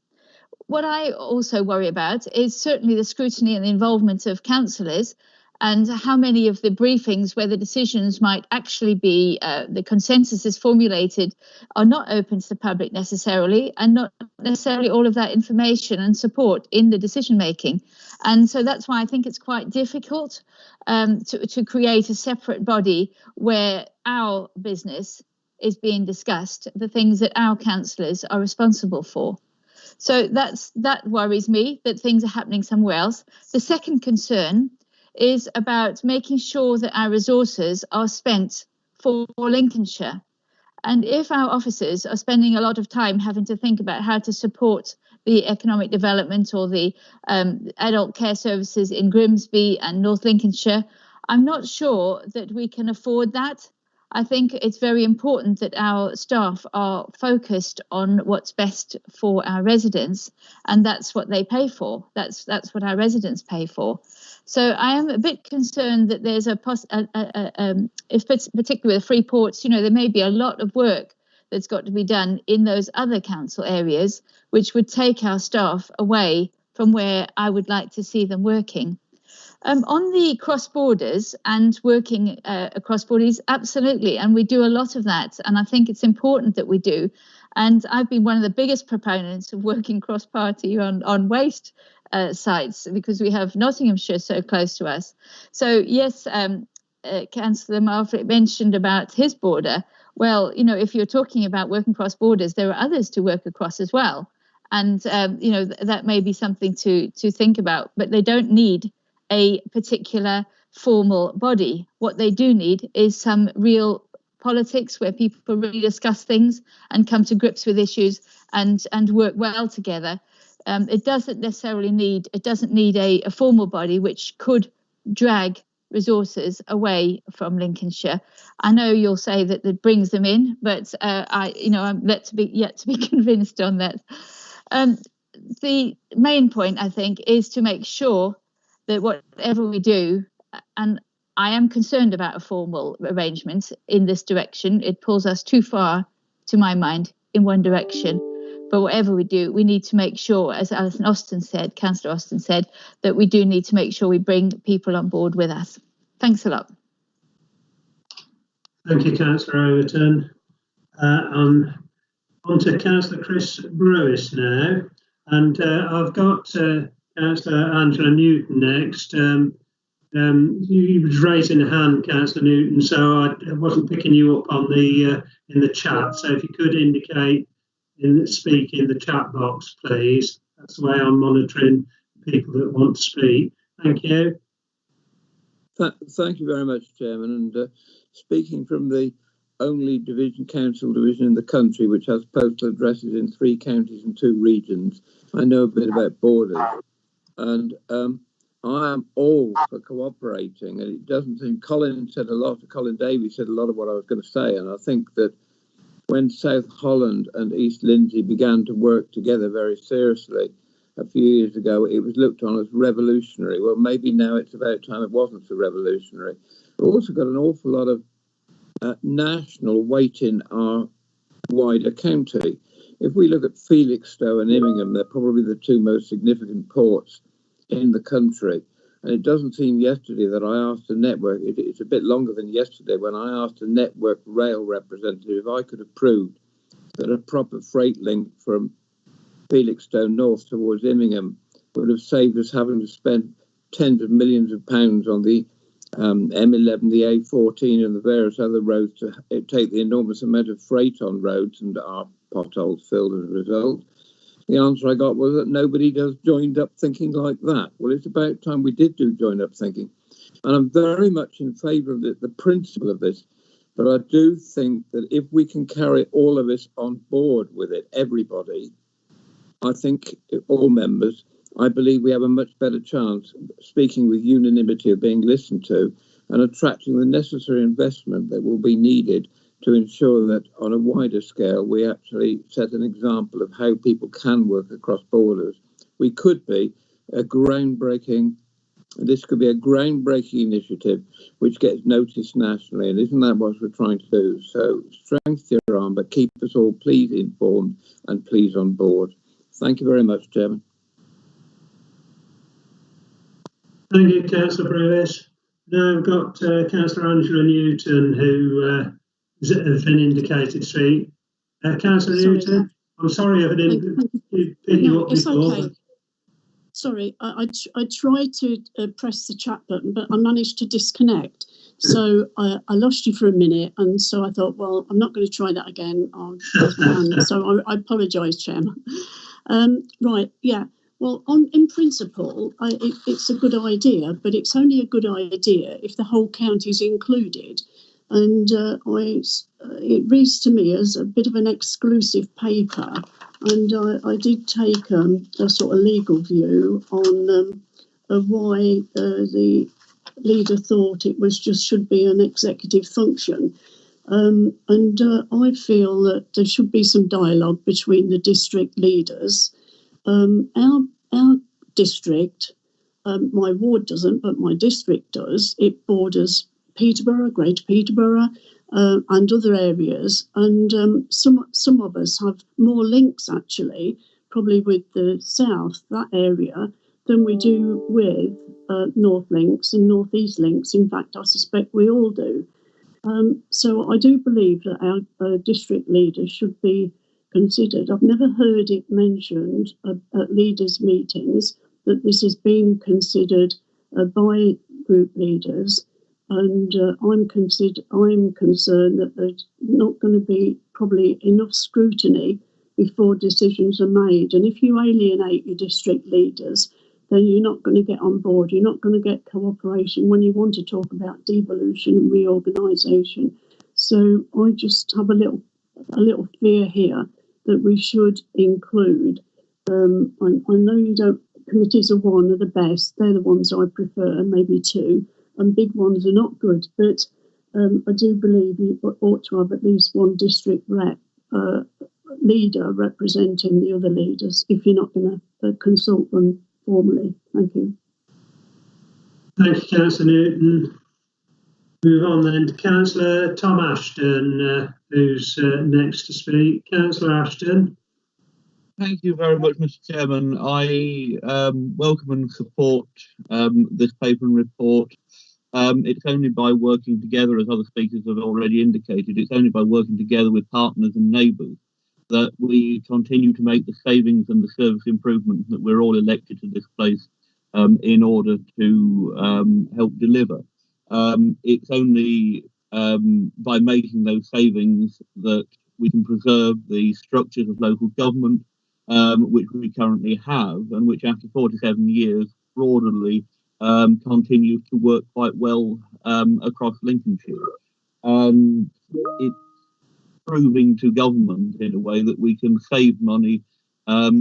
what I also worry about is certainly the scrutiny and the involvement of councillors, and how many of the briefings where the decisions might actually be, the consensus is formulated, are not open to the public necessarily, and not necessarily all of that information and support in the decision making. And so that's why I think it's quite difficult to create a separate body where our business is being discussed, the things that our councillors are responsible for. So that worries me, that things are happening somewhere else. The second concern is about making sure that our resources are spent for Lincolnshire. And if our officers are spending a lot of time having to think about how to support the economic development or the adult care services in Grimsby and North Lincolnshire, I'm not sure that we can afford that. I think it's very important that our staff are focused on what's best for our residents, and that's what they pay for. That's what our residents pay for. So I am a bit concerned that there's particularly with free ports, there may be a lot of work that's got to be done in those other council areas, which would take our staff away from where I would like to see them working. On the cross borders and working across borders, absolutely, and we do a lot of that, and I think it's important that we do. And I've been one of the biggest proponents of working cross-party on waste sites, because we have Nottinghamshire so close to us. So yes, Councillor Marflick mentioned about his border. Well, if you're talking about working cross borders, there are others to work across as well, and that may be something to think about. But they don't need a particular formal body. What they do need is some real politics where people really discuss things and come to grips with issues and work well together. It doesn't need a formal body which could drag resources away from Lincolnshire. I know you'll say that it brings them in, but I'm yet to be convinced on that. The main point, I think, is to make sure that whatever we do, and I am concerned about a formal arrangement in this direction. It pulls us too far, to my mind, in one direction. But whatever we do, we need to make sure, as Councillor Austin said, that we do need to make sure we bring people on board with us. Thanks a lot. Thank you, Councillor Overton. On to Councillor Chris Brewis now. And I've got Councillor Angela Newton next. You was raising a hand, Councillor Newton, so I wasn't picking you up on the in the chat. So if you could indicate speak in the chat box, please. That's the way I'm monitoring people that want to speak. Thank you. Thank you very much, Chairman. And speaking from the only council division in the country which has postal addresses in 3 counties and 2 regions, I know a bit about borders. And I am all for cooperating, and it doesn't seem Colin Davies said a lot of what I was going to say, and I think that when South Holland and East Lindsey began to work together very seriously a few years ago, it was looked on as revolutionary. Well, maybe now it's about time it wasn't so revolutionary. We've also got an awful lot of national weight in our wider county. If we look at Felixstowe and Immingham, they're probably the 2 most significant ports in the country. And it doesn't seem yesterday that I asked a network, it's a bit longer than yesterday, when I asked a network rail representative if I could have proved that a proper freight link from Felixstowe north towards Immingham would have saved us having to spend tens of millions of pounds on the M11, the A14 and the various other roads to take the enormous amount of freight on roads, and are potholes filled as a result? The answer I got was that nobody does joined up thinking like that. Well, it's about time we did do joined up thinking. And I'm very much in favour of the principle of this. But I do think that if we can carry all of us on board with it, everybody, I think all members, I believe we have a much better chance, speaking with unanimity, of being listened to and attracting the necessary investment that will be needed to ensure that on a wider scale we actually set an example of how people can work across borders. We could be a groundbreaking, this could be a groundbreaking initiative which gets noticed nationally, and isn't that what we're trying to do? So strength to your arm, but keep us all please informed and please on board. Thank you very much, Chairman. Thank you, Councillor Brewis. Now we've got Councillor Angela Newton, who has been indicated to speak. Councillor Newton, I'm sorry if I didn't pick you up before. Okay. Sorry, I tried to press the chat button, but I managed to disconnect. So I lost you for a minute, and so I thought, well, I'm not going to try that again. So I apologise, Chairman. Right, yeah. Well, in principle, it's a good idea, but it's only a good idea if the whole county is included. And it reads to me as a bit of an exclusive paper. And I did take a sort of legal view on why the leader thought it was just should be an executive function. And I feel that there should be some dialogue between the district leaders. Our district, my ward doesn't, but my district does. It borders Peterborough, Greater Peterborough, and other areas. And some of us have more links, actually, probably with the south, that area, than we do with North Links and North East Links. In fact, I suspect we all do. So I do believe that our district leaders should be considered. I've never heard it mentioned at leaders' meetings that this is being considered by group leaders, and I'm concerned that there's not going to be probably enough scrutiny before decisions are made. And if you alienate your district leaders, then you're not going to get on board. You're not going to get cooperation when you want to talk about devolution and reorganisation. So I just have a little fear here that we should include. I know you don't. Committees are the best. They're the ones I prefer, maybe two. And big ones are not good. But I do believe you ought to have at least one district leader representing the other leaders if you're not going to consult them formally. Thank you. Thank you, Councillor Newton. Move on then to Councillor Tom Ashton, who's next to speak. Councillor Ashton. Thank you very much, Mr. Chairman. I welcome and support this paper and report. It's only by working together, as other speakers have already indicated, it's only by working together with partners and neighbours that we continue to make the savings and the service improvements that we're all elected to this place in order to help deliver. It's only by making those savings that we can preserve the structures of local government, which we currently have, and which after 47 years broadly continue to work quite well across Lincolnshire. And it's proving to government in a way that we can save money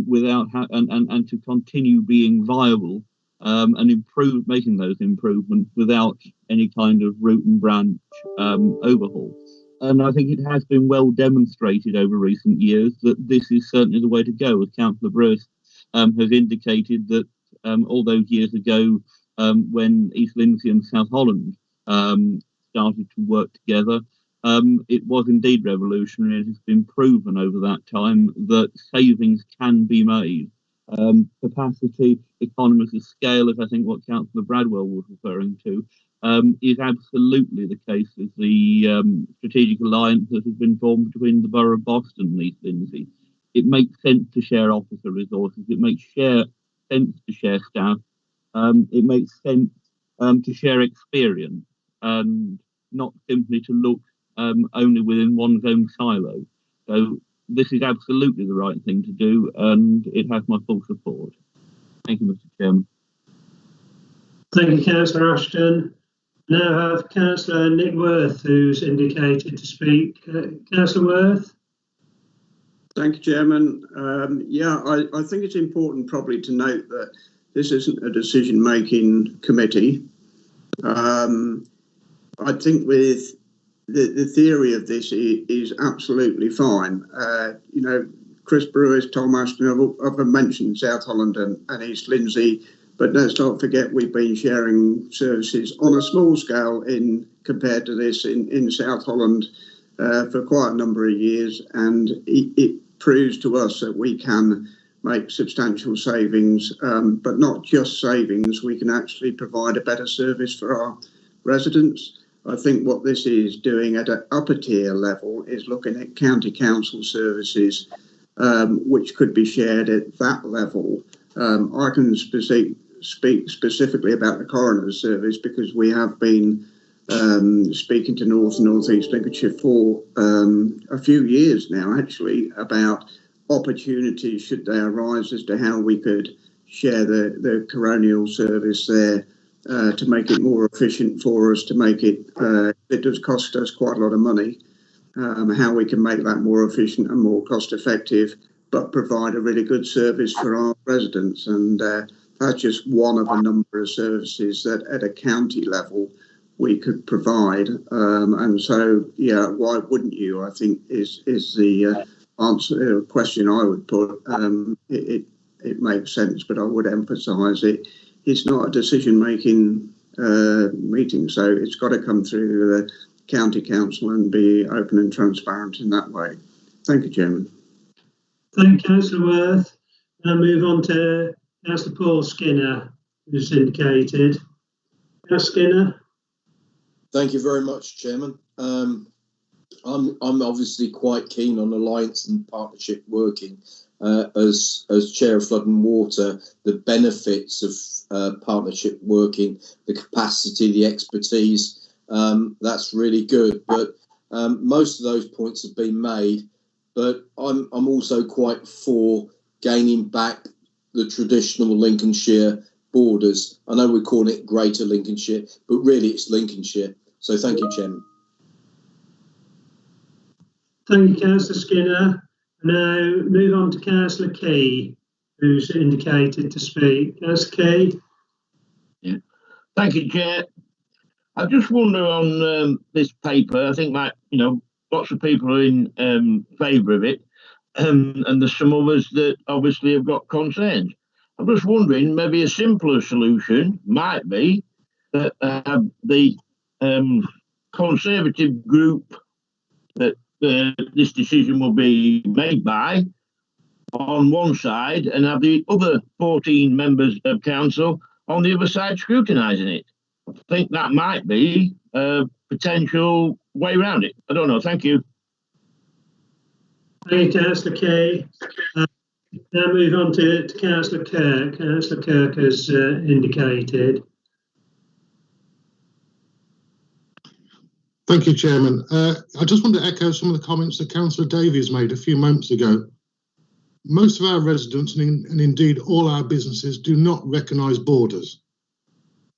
without and to continue being viable and improve, making those improvements without any kind of root and branch overhaul. And I think it has been well demonstrated over recent years that this is certainly the way to go, as Councillor Brewis has indicated that all those years ago when East Lindsey and South Holland started to work together, it was indeed revolutionary. It has been proven over that time that savings can be made. Capacity, economies of scale, as I think what Councillor Bradwell was referring to, is absolutely the case with the strategic alliance that has been formed between the Borough of Boston and East Lindsey. It makes sense to share officer resources. It makes sense to share staff. It makes sense to share experience and not simply to look only within one's own silo. So this is absolutely the right thing to do, and it has my full support. Thank you, Mr. Chairman. Thank you, Councillor Ashton. Now I have Councillor Nick Worth, who's indicated to speak. Councillor Worth. Thank you, Chairman. I think it's important probably to note that this isn't a decision-making committee. I think with the theory of this is absolutely fine. Chris Brewis, Tom Ashton, I've mentioned South Holland and East Lindsey, but let's not forget we've been sharing services on a small scale compared to this in South Holland for quite a number of years, and it proves to us that we can make substantial savings, but not just savings. We can actually provide a better service for our residents. I think what this is doing at an upper tier level is looking at county council services, which could be shared at that level. I can speak specifically about the coroner's service because we have been speaking to North and North East Lincolnshire for a few years now, actually, about opportunities should they arise as to how we could share the coronial service there to make it more efficient for us, to make it, it does cost us quite a lot of money, how we can make that more efficient and more cost effective, but provide a really good service for our residents. And that's just one of a number of services that at a county level we could provide. And so, yeah, why wouldn't you, I think is the answer question I would put. It makes sense, but I would emphasise it's not a decision-making meeting, so it's got to come through the county council and be open and transparent in that way. Thank you, Chairman. Thank you, Councillor Worth. Now move on to Councillor Paul Skinner, who's indicated. Councillor Skinner. Thank you very much, Chairman. I'm obviously quite keen on alliance and partnership working. As Chair of Flood and Water, the benefits of partnership working, the capacity, the expertise, that's really good. But most of those points have been made. But I'm also quite for gaining back the traditional Lincolnshire borders. I know we're calling it Greater Lincolnshire, but really it's Lincolnshire. So thank you, Chairman. Thank you, Councillor Skinner. Now move on to Councillor Key, who's indicated to speak. Councillor Key. Yeah. Thank you, Chair. I just wonder on this paper, I think lots of people are in favour of it, and there's some others that obviously have got concerns. I'm just wondering, maybe a simpler solution might be that the Conservative group that this decision will be made by on one side and have the other 14 members of council on the other side scrutinising it. I think that might be a potential way around it. I don't know. Thank you. Thank you, Councillor Kay. Now move on to Councillor Kirk. Councillor Kirk has indicated. Thank you, Chairman. I just want to echo some of the comments that Councillor Davies made a few moments ago. Most of our residents, and indeed all our businesses, do not recognise borders.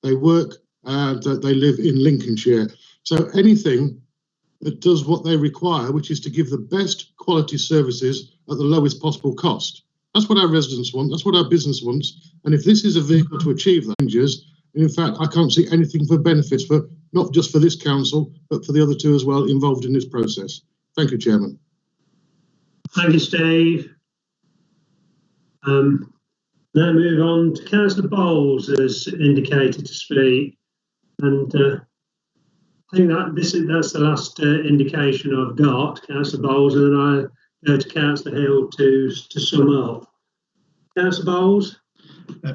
They work, they live in Lincolnshire. So anything that does what they require, which is to give the best quality services at the lowest possible cost. That's what our residents want, that's what our business wants. And if this is a vehicle to achieve that, and in fact, I can't see anything for benefits for not just for this council, but for the other two as well involved in this process. Thank you, Chairman. Thank you, Steve. Now move on to Councillor Bowles, as indicated to speak. And I think that's the last indication I've got, Councillor Bowles, and then I go to Councillor Hill to sum up. Councillor Bowles.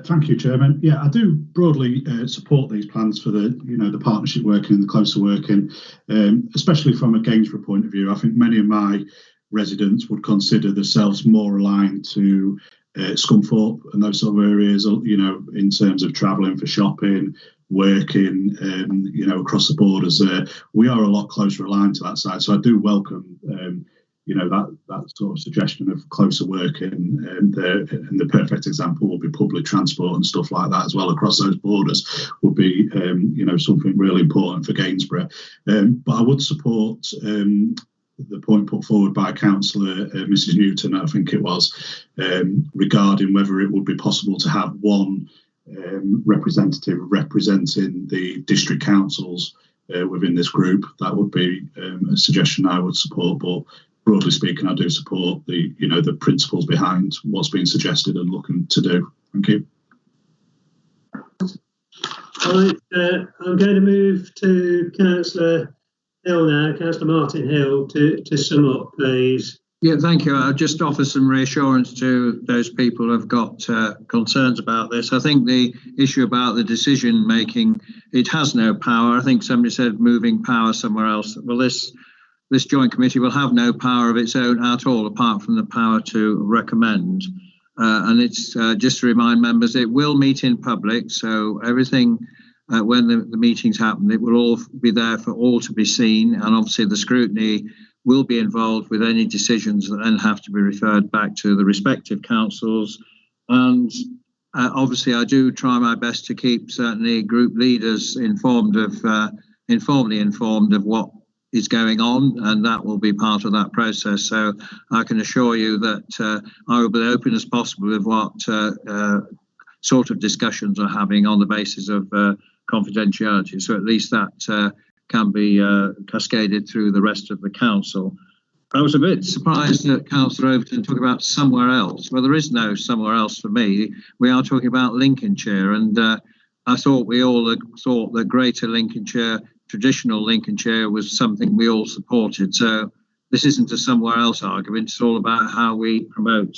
Thank you, Chairman. Yeah, I do broadly support these plans for the partnership working and the closer working, especially from a Gainsborough point of view. I think many of my residents would consider themselves more aligned to Scunthorpe and those sort of areas, in terms of travelling for shopping, working, across the borders there. We are a lot closer aligned to that side, so I do welcome, that sort of suggestion of closer working. And the perfect example would be public transport and stuff like that as well across those borders would be, something really important for Gainsborough. But I would support the point put forward by Councillor Mrs Newton, I think it was, regarding whether it would be possible to have one representative representing the district councils within this group. That would be a suggestion I would support, but broadly speaking, I do support the principles behind what's being suggested and looking to do. Thank you. Right, I'm going to move to Councillor Hill now, Councillor Martin Hill, to sum up, please. Yeah, thank you. I'll just offer some reassurance to those people who've got concerns about this. I think the issue about the decision making, it has no power. I think somebody said moving power somewhere else. Well, this joint committee will have no power of its own at all, apart from the power to recommend. And it's just to remind members, it will meet in public. So everything, when the meetings happen, it will all be there for all to be seen. And obviously the scrutiny will be involved with any decisions that then have to be referred back to the respective councils. And obviously I do try my best to keep certainly group leaders informally informed of what is going on, and that will be part of that process. So I can assure you that I will be open as possible with what sort of discussions are having on the basis of confidentiality. So at least that can be cascaded through the rest of the council. I was a bit surprised that Councillor Overton talked about somewhere else. Well, there is no somewhere else for me. We are talking about Lincolnshire, and I thought we all thought that Greater Lincolnshire, traditional Lincolnshire, was something we all supported. So this isn't a somewhere else argument. It's all about how we promote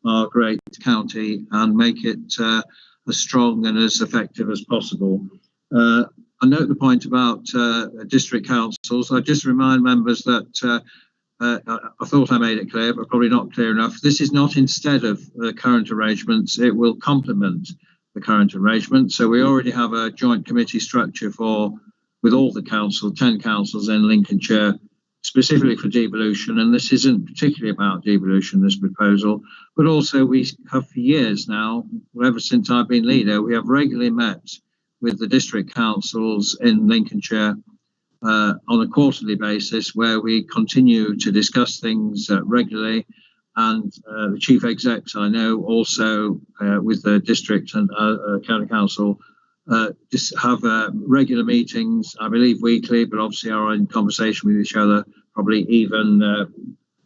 our great county and make it as strong and as effective as possible. I note the point about district councils. I just remind members that I thought I made it clear, but probably not clear enough. This is not instead of the current arrangements. It will complement the current arrangement. So we already have a joint committee structure with all the 10 councils in Lincolnshire, specifically for devolution. And this isn't particularly about devolution, this proposal, but also we have for years now, ever since I've been leader, we have regularly met with the district councils in Lincolnshire on a quarterly basis, where we continue to discuss things regularly. And the chief execs, I know, also with the district and county council, just have regular meetings, I believe weekly, but obviously are in conversation with each other, probably even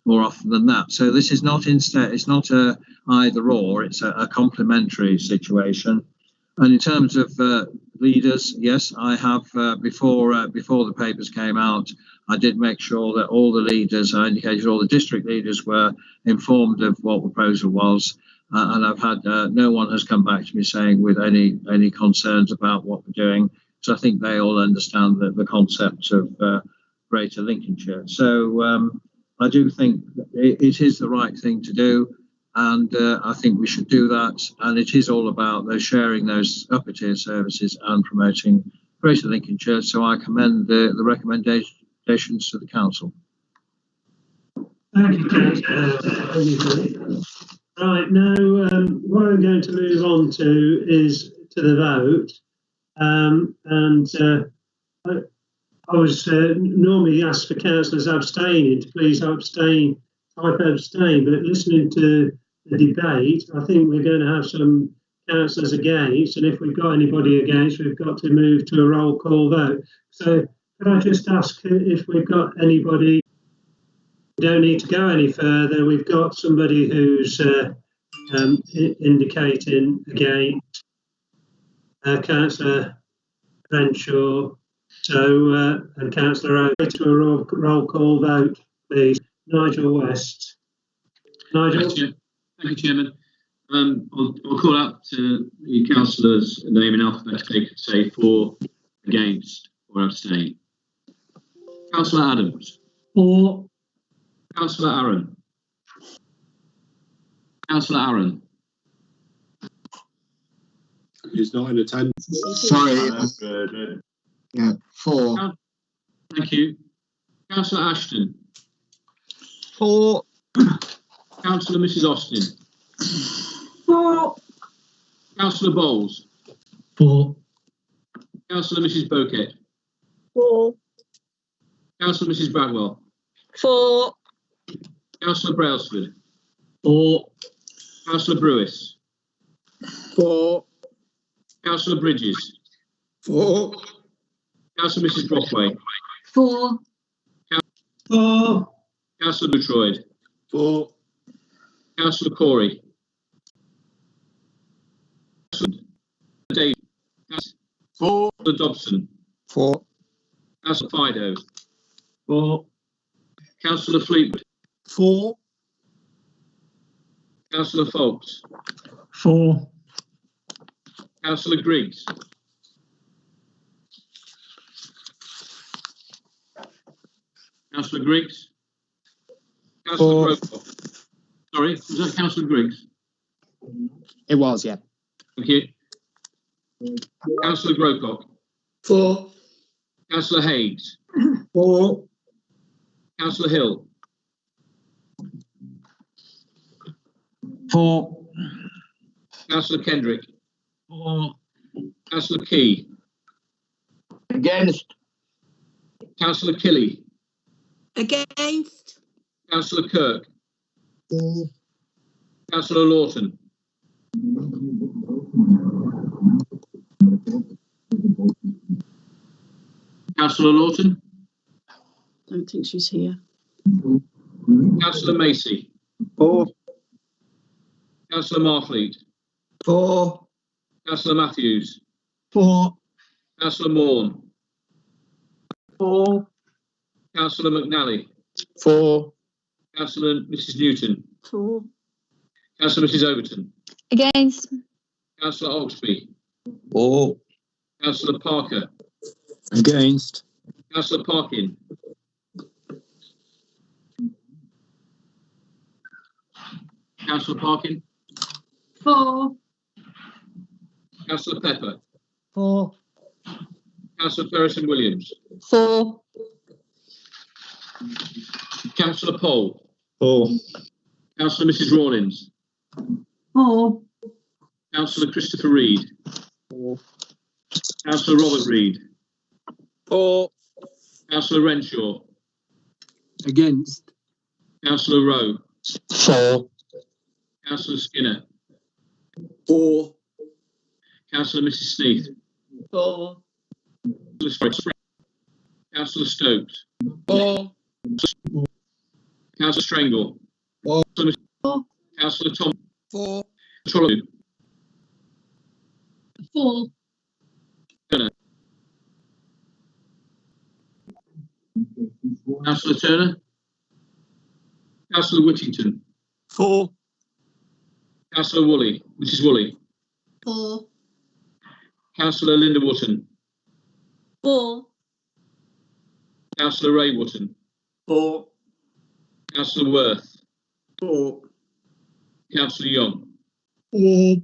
more often than that. So this is not it's not a either or, it's a complementary situation. And in terms of leaders, yes, I have before the papers came out, I did make sure that all the leaders, I indicated all the district leaders were informed of what the proposal was. And I've had no one has come back to me saying with any concerns about what we're doing. So I think they all understand the concept of Greater Lincolnshire. So I do think it is the right thing to do, and I think we should do that. And it is all about sharing those upper tier services and promoting Greater Lincolnshire. So I commend the recommendations to the council. Thank you, Councillor. Right, now what I'm going to move on to is to the vote. I was normally asked for councillors abstaining to please abstain, type abstain, but listening to the debate, I think we're going to have some councillors against, and if we've got anybody against, we've got to move to a roll call vote. So could I just ask if we've got anybody? We don't need to go any further. We've got somebody who's indicating against, Councillor Renshaw. So, and Councillor Oakley, to a roll call vote, please. Nigel West. Nigel. Thank you, Chairman. I'll call out to the councillors' name in alphabetical, say for, against, or abstain. Councillor Adams. For. Councillor Aaron. Councillor Aaron. He's not in attendance. Sorry. Yeah, 4. Thank you. Councillor Ashton. 4. Councillor Mrs Austin. 4. Councillor Bowles. 4. Councillor Mrs Boquet. 4. Councillor Mrs Bradwell. 4. Councillor Brailsford. 4. Councillor Brewis. 4. Councillor Bridges. 4. Councillor Mrs Brockway. 4. 4. Councillor Boutroyd. 4. Councillor Corey. Councillor Davis. 4. Councillor Dobson. 4. Councillor Fido. 4. Councillor Fleetwood. 4. Councillor Foulkes. 4. Councillor Griggs. Councillor Griggs. Councillor Grocott. Sorry, was that Councillor Griggs? It was, yeah. Thank you. Councillor Grocott. 4. Councillor Hayes. 4. Councillor Hill. 4. Councillor Kendrick. 4. Councillor Key. Against. Councillor Killy. Against. Councillor Kirk. 4. Councillor Lawton. Councillor Lawton. Don't think she's here. Councillor Macy. 4. Councillor Marfleet. 4. Councillor Matthews. 4. Councillor Morn. 4. Councillor McNally. 4. Councillor Mrs Newton. 4. Councillor Mrs Overton. Against. Councillor Oxby. 4. Councillor Parker. Against. Councillor Parkin. Councillor Parkin. 4. Councillor Pepper. 4. Councillor Ferrison Williams. 4. Councillor Pole. 4. Councillor Mrs Rawlins. 4. Councillor Christopher Reid. 4. Councillor Robert Reid. 4. Councillor Renshaw. Against. Councillor Rowe. 4. Councillor Skinner. 4. Councillor Mrs Sneath. 4. Councillor Stokes. 4. Councillor Strangle. 4. Councillor Tom. 4. Trollope. 4. Councillor Turner. Councillor Whittington. 4. Councillor Woolley. Mrs Woolley. 4. Councillor Linda Wotton. 4. Councillor Ray Wotton. 4. Councillor Worth. 4. Councillor Young. 4.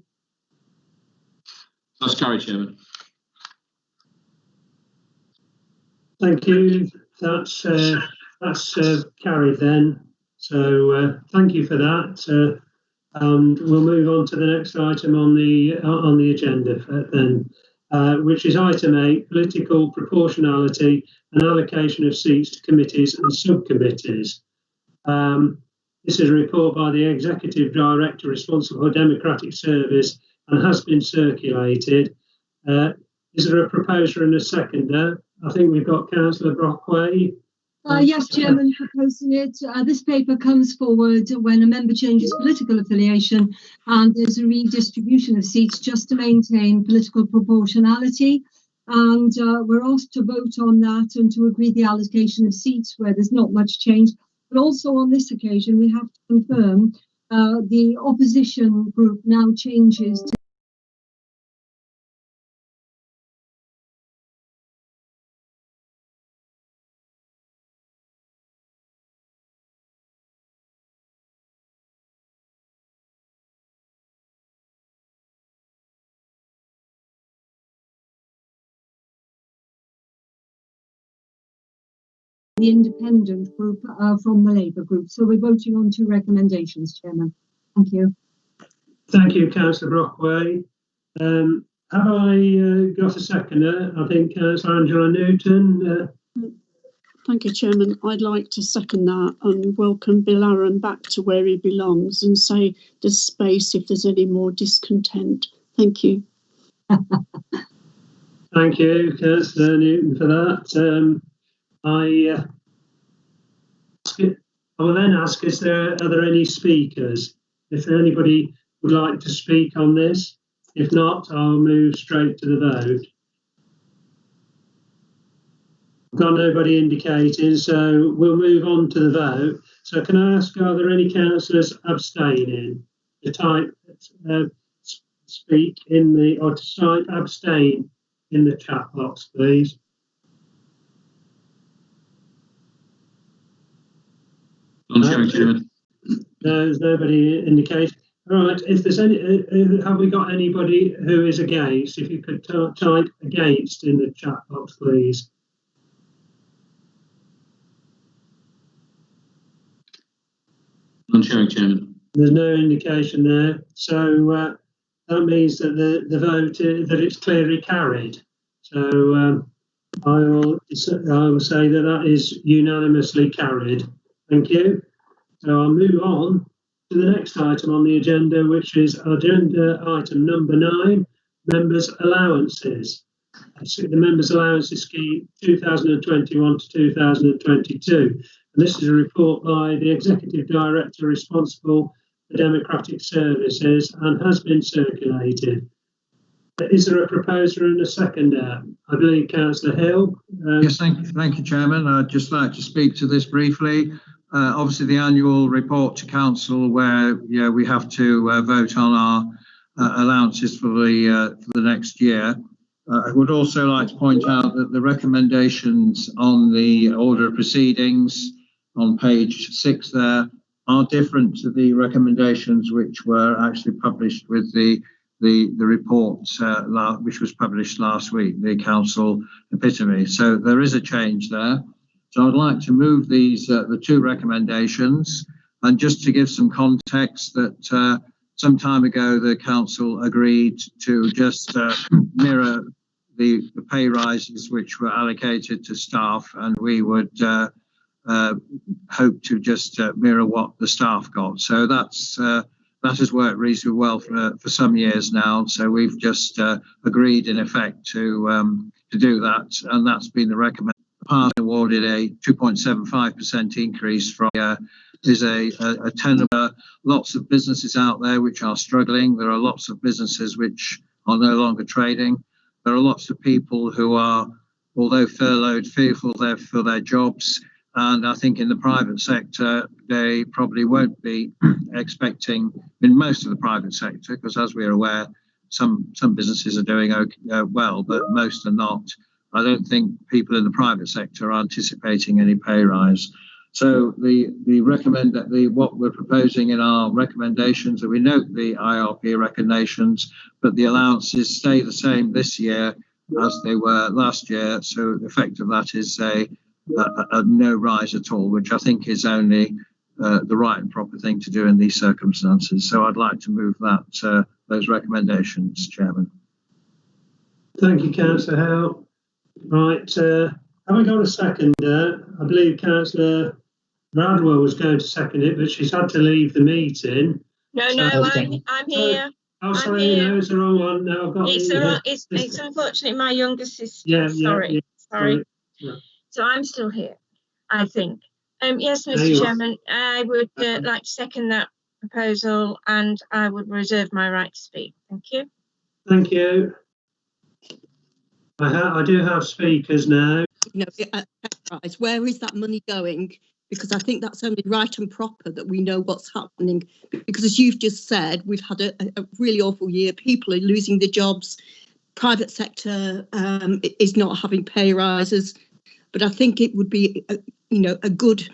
That's carried, Chairman. Thank you. That's carried then. So thank you for that. And we'll move on to the next item on the agenda then, which is item 8: political proportionality and allocation of seats to committees and subcommittees. This is a report by the Executive Director responsible for democratic service and has been circulated. Is there a proposer and a seconder? I think we've got Councillor Brockway. Yes, Chairman, proposing it. This paper comes forward when a member changes political affiliation and there's a redistribution of seats just to maintain political proportionality. And we're asked to vote on that and to agree the allocation of seats where there's not much change. But also on this occasion, we have to confirm the opposition group now changes to the independent group from the Labour group. So we're voting on 2 recommendations, Chairman. Thank you. Thank you, Councillor Brockway. Have I got a seconder? I think Councillor Angela Newton. Thank you, Chairman. I'd like to second that and welcome Bill Aaron back to where he belongs and say there's space if there's any more discontent. Thank you. Thank you, Councillor Newton, for that. I will then ask, are there any speakers? If anybody would like to speak on this, if not, I'll move straight to the vote. I've got nobody indicating, so we'll move on to the vote. So can I ask, are there any councillors abstaining? To type speak in the, or to type abstain in the chat box, please. Chairman. No, there's nobody indicating. All right, if there's any, have we got anybody who is against? If you could type against in the chat box, please. Chairman. There's no indication there, so that means that the vote that it's clearly carried. So I will say that that is unanimously carried. Thank you. So I'll move on to the next item on the agenda, which is agenda item number 9, members' allowances. The members' allowances scheme 2021 to 2022. And this is a report by the Executive Director responsible for Democratic Services and has been circulated. Is there a proposer and a seconder? I believe Councillor Hill. Yes, thank you, Chairman. I'd just like to speak to this briefly. Obviously, the annual report to Council, where we have to vote on our allowances for the next year. I would also like to point out that the recommendations on the order of proceedings on page 6 there are different to the recommendations which were actually published with the report which was published last week, the Council epitome. So there is a change there. So I'd like to move these the 2 recommendations, and just to give some context that some time ago the Council agreed to just mirror the pay rises which were allocated to staff, and we would hope to just mirror what the staff got. So that has worked reasonably well for some years now. So we've just agreed in effect to do that, and that's been the recommendation. Parliament awarded a 2.75% increase from is a tenable. Lots of businesses out there which are struggling. There are lots of businesses which are no longer trading. There are lots of people who are, although furloughed, fearful for their jobs. And I think in the private sector, they probably won't be expecting, in most of the private sector, because as we're aware, some businesses are doing well, but most are not. I don't think people in the private sector are anticipating any pay rise. So what we're proposing in our recommendations, that we note the IRP recommendations, but the allowances stay the same this year as they were last year. So the effect of that is a no rise at all, which I think is only the right and proper thing to do in these circumstances. So I'd like to move that those recommendations, Chairman. Thank you, Councillor Howe. Right, have I got a seconder? I believe Councillor Bradwell was going to second it, but she's had to leave the meeting. No, I'm here. Oh, sorry, no, it's the wrong one. No, I've got it's unfortunately my younger sister. Yeah, sorry. Yeah. So I'm still here, I think. Yes, Mr. Chairman, I would like to second that proposal, and I would reserve my right to speak. Thank you. Thank you. I do have speakers now. Where is that money going? Because I think that's only right and proper that we know what's happening. Because as you've just said, we've had a really awful year. People are losing their jobs. Private sector is not having pay rises. But I think it would be, a good